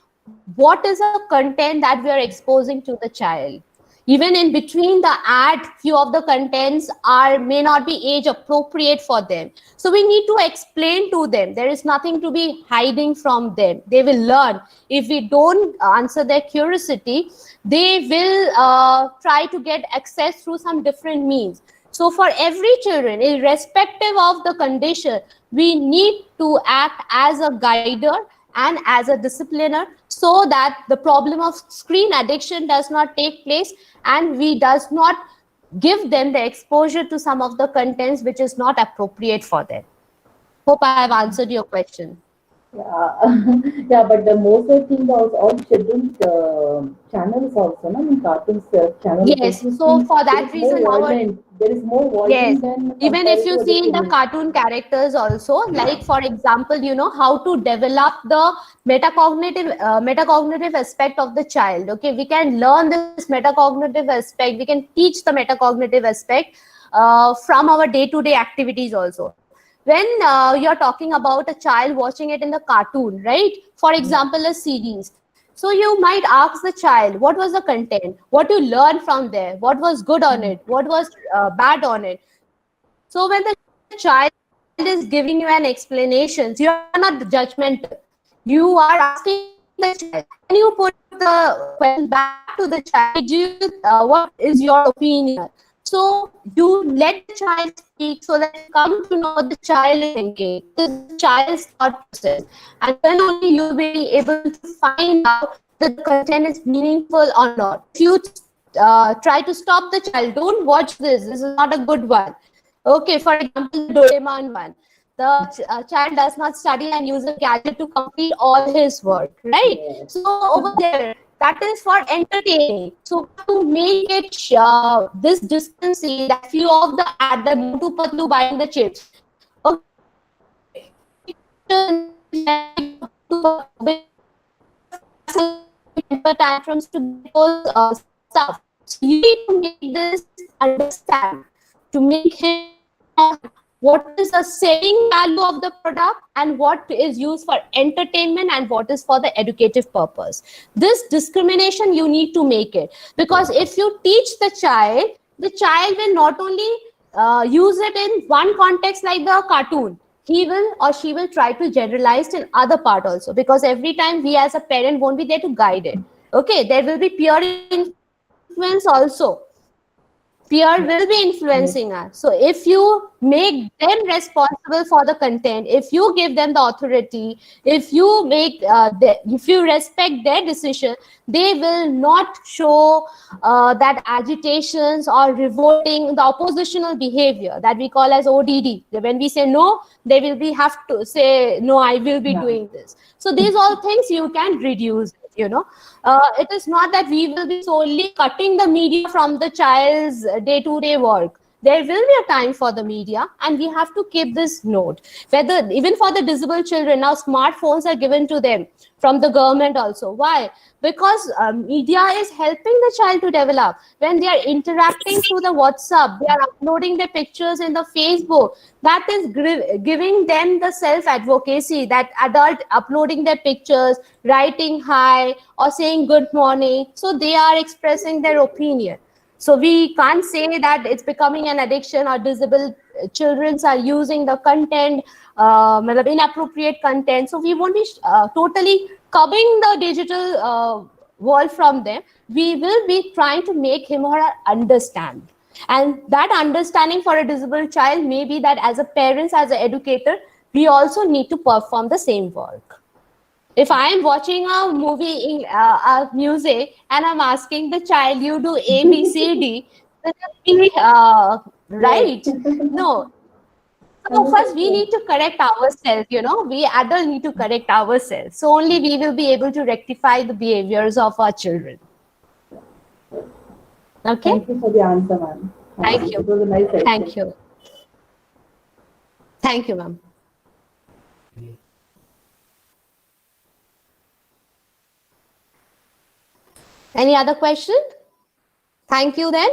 what is a content that we are exposing to the child. Even in between the ad, few of the contents are may not be age appropriate for them, so we need to explain to them. There is nothing to be hiding from them. They will learn. If we don't answer their curiosity, they will try to get access through some different means. So for every children, irrespective of the condition, we need to act as a guider and as a discipliner, so that the problem of screen addiction does not take place and we does not give them the exposure to some of the contents which is not appropriate for them. Hope I have answered your question. Yeah, yeah, but the most of thing was all children's channels also, no? I mean, cartoons channels. Yes, so for that reason, There is more yes, violent than even if compared you to other see in the children. cartoon characters also, like for example, you know how to develop the metacognitive aspect of the child. Okay, we can learn this metacognitive aspect, we can teach the metacognitive aspect from our day-to-day activities also. When you're talking about a child watching it in the cartoon, right? For example, a series. So you might ask the child, what was the content? What you learned from there? What was good on it? What was bad on it? So when the child is giving you an explanation, you are not judgmental. You are asking the child. Then you put the question back to the child. Okay, do you, what is your opinion? So you let the child speak so that you come to know what the child is thinking, what is the child's thought process, and then only you will be able to find out the content is meaningful or not. If you try to stop the child, don't watch this. This is not a good one. Okay, for example, the Doraemon one. The child does not study and use a gadget to complete all his work, right? So over there, that is for entertaining. So to make it this discrepancy, that few of the ad, the Motu Patlu buying the chips. Okay, tantrums to get those stuff. So you need to make this understand, to make him what is the selling value of the product and what is used for entertainment and what is for the educative purpose. This discrimination you need to make it, because if you teach the child will not only use it in one context like the cartoon, he will or she will try to generalize in other part also, because every time we as a parent won't be there to guide it. Okay, there will be peer influence also. Peer will be influencing us. So if you make them responsible for the content, if you give them the authority, if you make if you respect their decision, they will not show that agitations or revolting, the oppositional behavior that we call as ODD. When we say no, they will be have to say no, I will be doing this. So these all things you can reduce. It is not that we will be solely cutting the media from the child's day-to-day work. There will be a time for the media, and we have to keep this note. Whether even for the disabled children, now smartphones are given to them from the government also. Why? Because media is helping the child to develop. When they are interacting through the WhatsApp, they are uploading their pictures in the Facebook. That is giving them the self-advocacy, that adult uploading their pictures, writing hi or saying good morning. So they are expressing their opinion. So we can't say that it's becoming an addiction or disabled children are using the content, inappropriate content. So we won't be totally curbing the digital world from them. We will be trying to make him or her understand. And that understanding for a disabled child may be that as a parent, as an educator, we also need to perform the same work. If I am watching a movie in music and I'm asking the child, you do A, B, C, D, then it will be right. No. So first we need to correct ourselves, we adults need to correct ourselves. So only we will be able to rectify the behaviors of our children. Okay? Thank you for the answer, ma'am. Thank you. It was a nice session. Thank you. Thank you, ma'am. Any other question? Thank you then.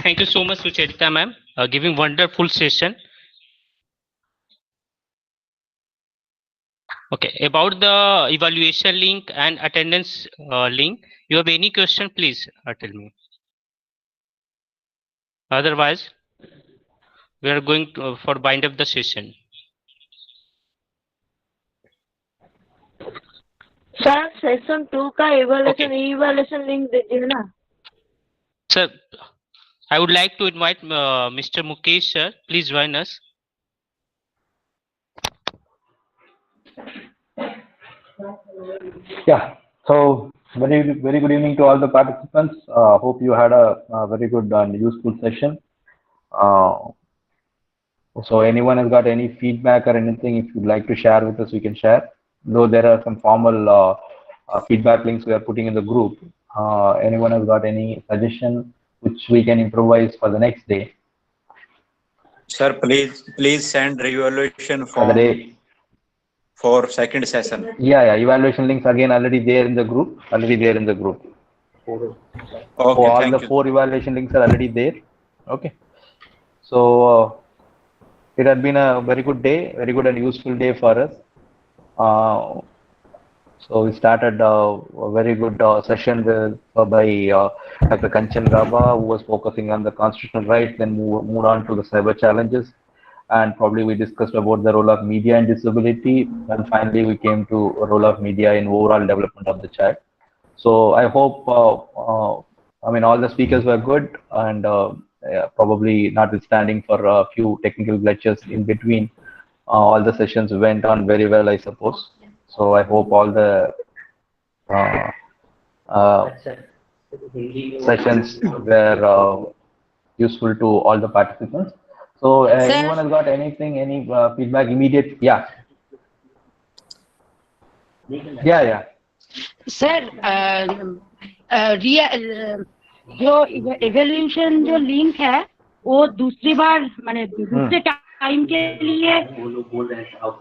Thank you so much, Sucharita ma'am, giving wonderful session. Okay, about the evaluation link and attendance link, you have any question, please tell me. Otherwise, we are going to, for bind up the session. Sir session 2 का evaluation link दीजिए ना. Sir, I would like to invite Mr. Mukesh sir. Please join us. Yeah. So very good evening to all the participants. Hope you had a very good and useful session. So anyone has got any feedback or anything, if you'd like to share with us, we can share. Though there are some formal feedback links we are putting in the group. Anyone has got any suggestion which we can improvise for the next day? Sir, please send evaluation form for second session. Yeah. Evaluation links again already there in the group. Okay, so all the 4 evaluation links are already there. Okay. So it had been a very good day, very good and useful day for us. So we started a very good session by Dr. Kanchan Gaba, who was focusing on the constitutional rights, then moved on to the cyber challenges, and probably we discussed about the role of media and disability, and finally we came to role of media in overall development of the child. So I hope, I mean, all the speakers were good, and probably notwithstanding for a few technical glitches in between, all the sessions went on very well, I suppose. So I hope all the sessions were useful to all the participants. So anyone has got anything, any feedback, immediate? Yeah. Yeah. Sir जो evolution जो link है वो दूसरी बार माने दूसरे time के लिए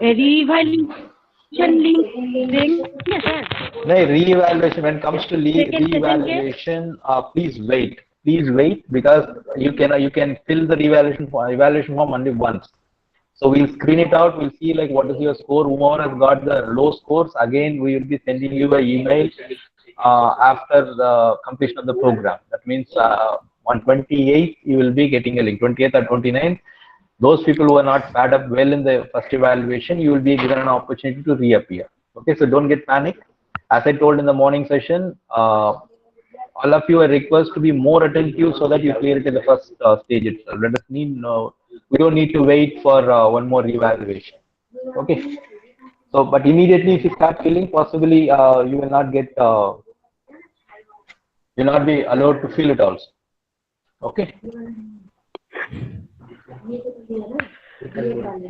reevaluation link देंगे सर? नहीं, re-evaluation, when it comes to re-evaluation, please wait because you can fill the evaluation form only once. So we'll screen it out, we'll see like what is your score. Whoever has got the low scores, again we will be sending you an email after the completion of the program. That means on 28th you will be getting a link, 28th or 29th. Those people who are not fared up well in the first evaluation, you will be given an opportunity to reappear. Okay, so don't get panicked. As I told in the morning session, all of you are requested to be more attentive so that you clear it in the first stage itself. We don't need to wait for one more evaluation. Okay. So, but immediately if you start filling, possibly you will not get, you'll not be allowed to fill it also. Okay.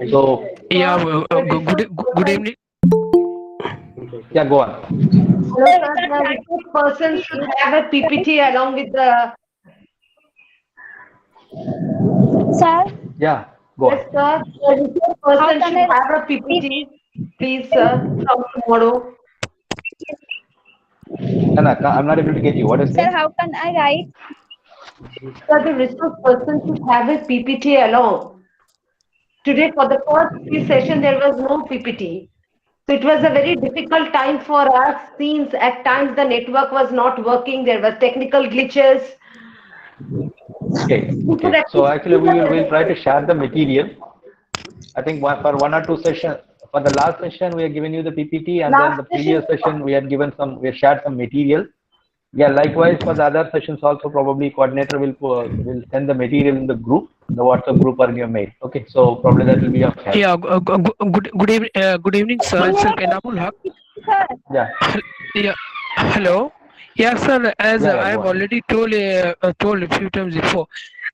So yeah, good evening. Yeah, go on. The person should have a PPT along with the. Sir. Yeah, go on. Yes, sir. The person should have a PPT, please, sir, from tomorrow. No, I'm not able to get you. What is it? Sir, how can I write? Sir, the resource person should have a PPT along. Today, for the first three sessions, there was no PPT. So it was a very difficult time for us since at times the network was not working. There were technical glitches. Okay. So actually we'll try to share the material. I think for one or two sessions, for the last session we have given you the PPT, and then the previous session we had shared some material. Yeah, likewise for the other sessions also, probably coordinator will send the material in the group, the WhatsApp group or in your mail. Okay, so probably that will be of help. Yeah, good evening, sir. It's Enamul Haq. Yeah. Yeah. Hello. Yeah, sir. As I have go on. already told a few times before,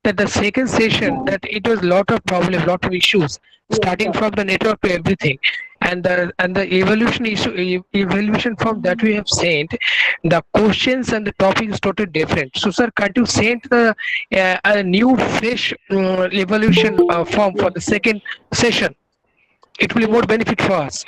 that the second session that it was lot of problems, lot of issues, starting from the network to everything, and the evaluation form that we have sent, the questions and the topic is totally different. So, sir, can't you send a new fresh evaluation form for the second session? It will be more benefit for us.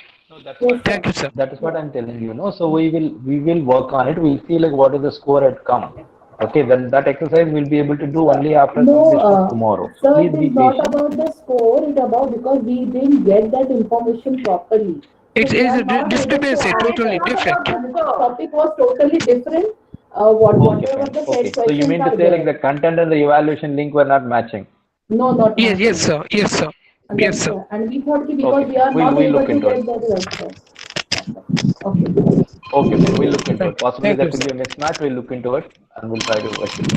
Thank you, sir. That is what I'm telling you. No, so we will work on it. We'll see like what is the score had come. Okay, then that exercise we'll be able to do only after completion tomorrow. So Sir, please it be is not patient. about the score, it's about because we didn't get that information properly. It is a discrepancy, totally different. The topic was totally different. Whatever the Okay, said so you mean to say like the content and the evaluation link were not matching? No, not yes, yes, sir. Yes, sir. And yes, sir. And we thought because Okay. we are We'll not able look to into get it. that website. Okay. Okay, we'll look into it. Possibly Thank there you, could be a mismatch. We'll look into it and we'll try to work it.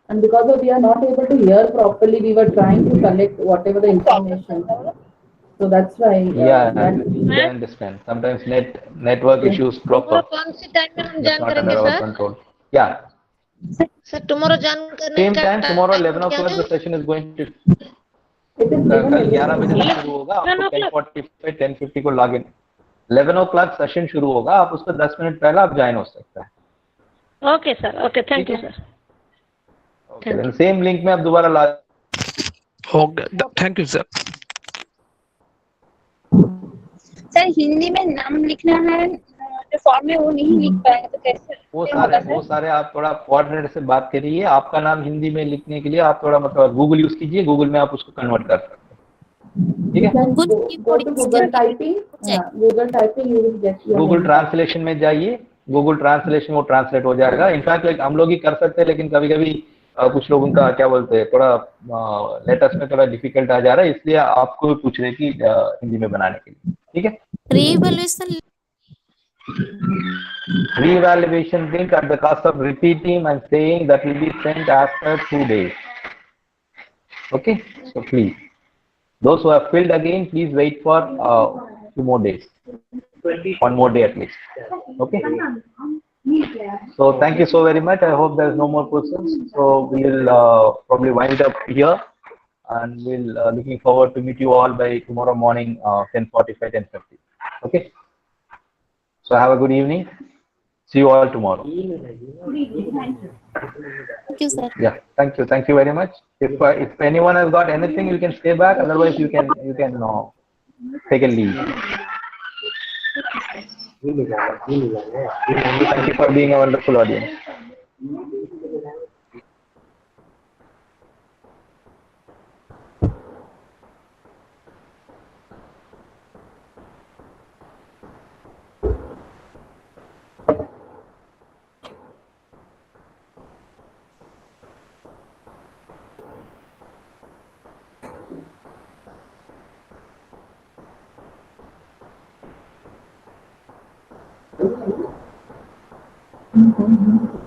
And because we are not able to hear properly, we were trying to collect whatever the information. So that's why. Yeah, I understand. Sometimes network issues proper. That's not under our control. Yeah. Sir, tomorrow join करने Same का time tomorrow 11 क्या o'clock है? the session is going to. कल 11 बजे से शुरू होगा. आपको 10:45 10:50 को लॉग इन. 11 o'clock सेशन शुरू होगा. आप उसको 10 मिनट पहले आप ज्वाइन हो सकते हैं. Okay sir, okay, thank you sir. Okay, same link में आप दोबारा log. Okay, thank you, sir. Sir Hindi में नाम लिखना है जो फॉर्म में वो नहीं लिख पाएंगे तो कैसे? वो सारे आप थोड़ा कोऑर्डिनेटर से बात करिए. आपका नाम हिंदी में लिखने के लिए आप थोड़ा मतलब गूगल यूज कीजिए. गूगल में आप उसको कन्वर्ट कर सकते हैं. ठीक है। Go to Google typing. Google typing, you will get your Google name. Translation में जाइए, गूगल ट्रांसलेशन वो ट्रांसलेट हो जाएगा। इनफैक्ट हम लोग ही कर सकते हैं, लेकिन कभी कभी कुछ लोगों का क्या बोलते हैं, थोड़ा लेटर्स में थोड़ा डिफिकल्ट आ जा रहा है, इसलिए आपको पूछ रहे कि हिंदी में बनाने के लिए। ठीक है। Re-evaluation link at the cost of repeating and saying that will be sent after 2 days. Okay, so please, those who have filled again, please wait for 2 more days, 1 more day at least. Okay. So thank you so very much. I hope there's no more questions. So we will probably wind up here, and we'll looking forward to meet you all by tomorrow morning, 10:45, 10:50. Okay. So have a good evening. See you all tomorrow. Thank you, sir. Yeah, thank you. Thank you very much. If anyone has got anything, you can stay back. Otherwise, you can take a leave. Thank you for being a wonderful audience. Mm-hmm.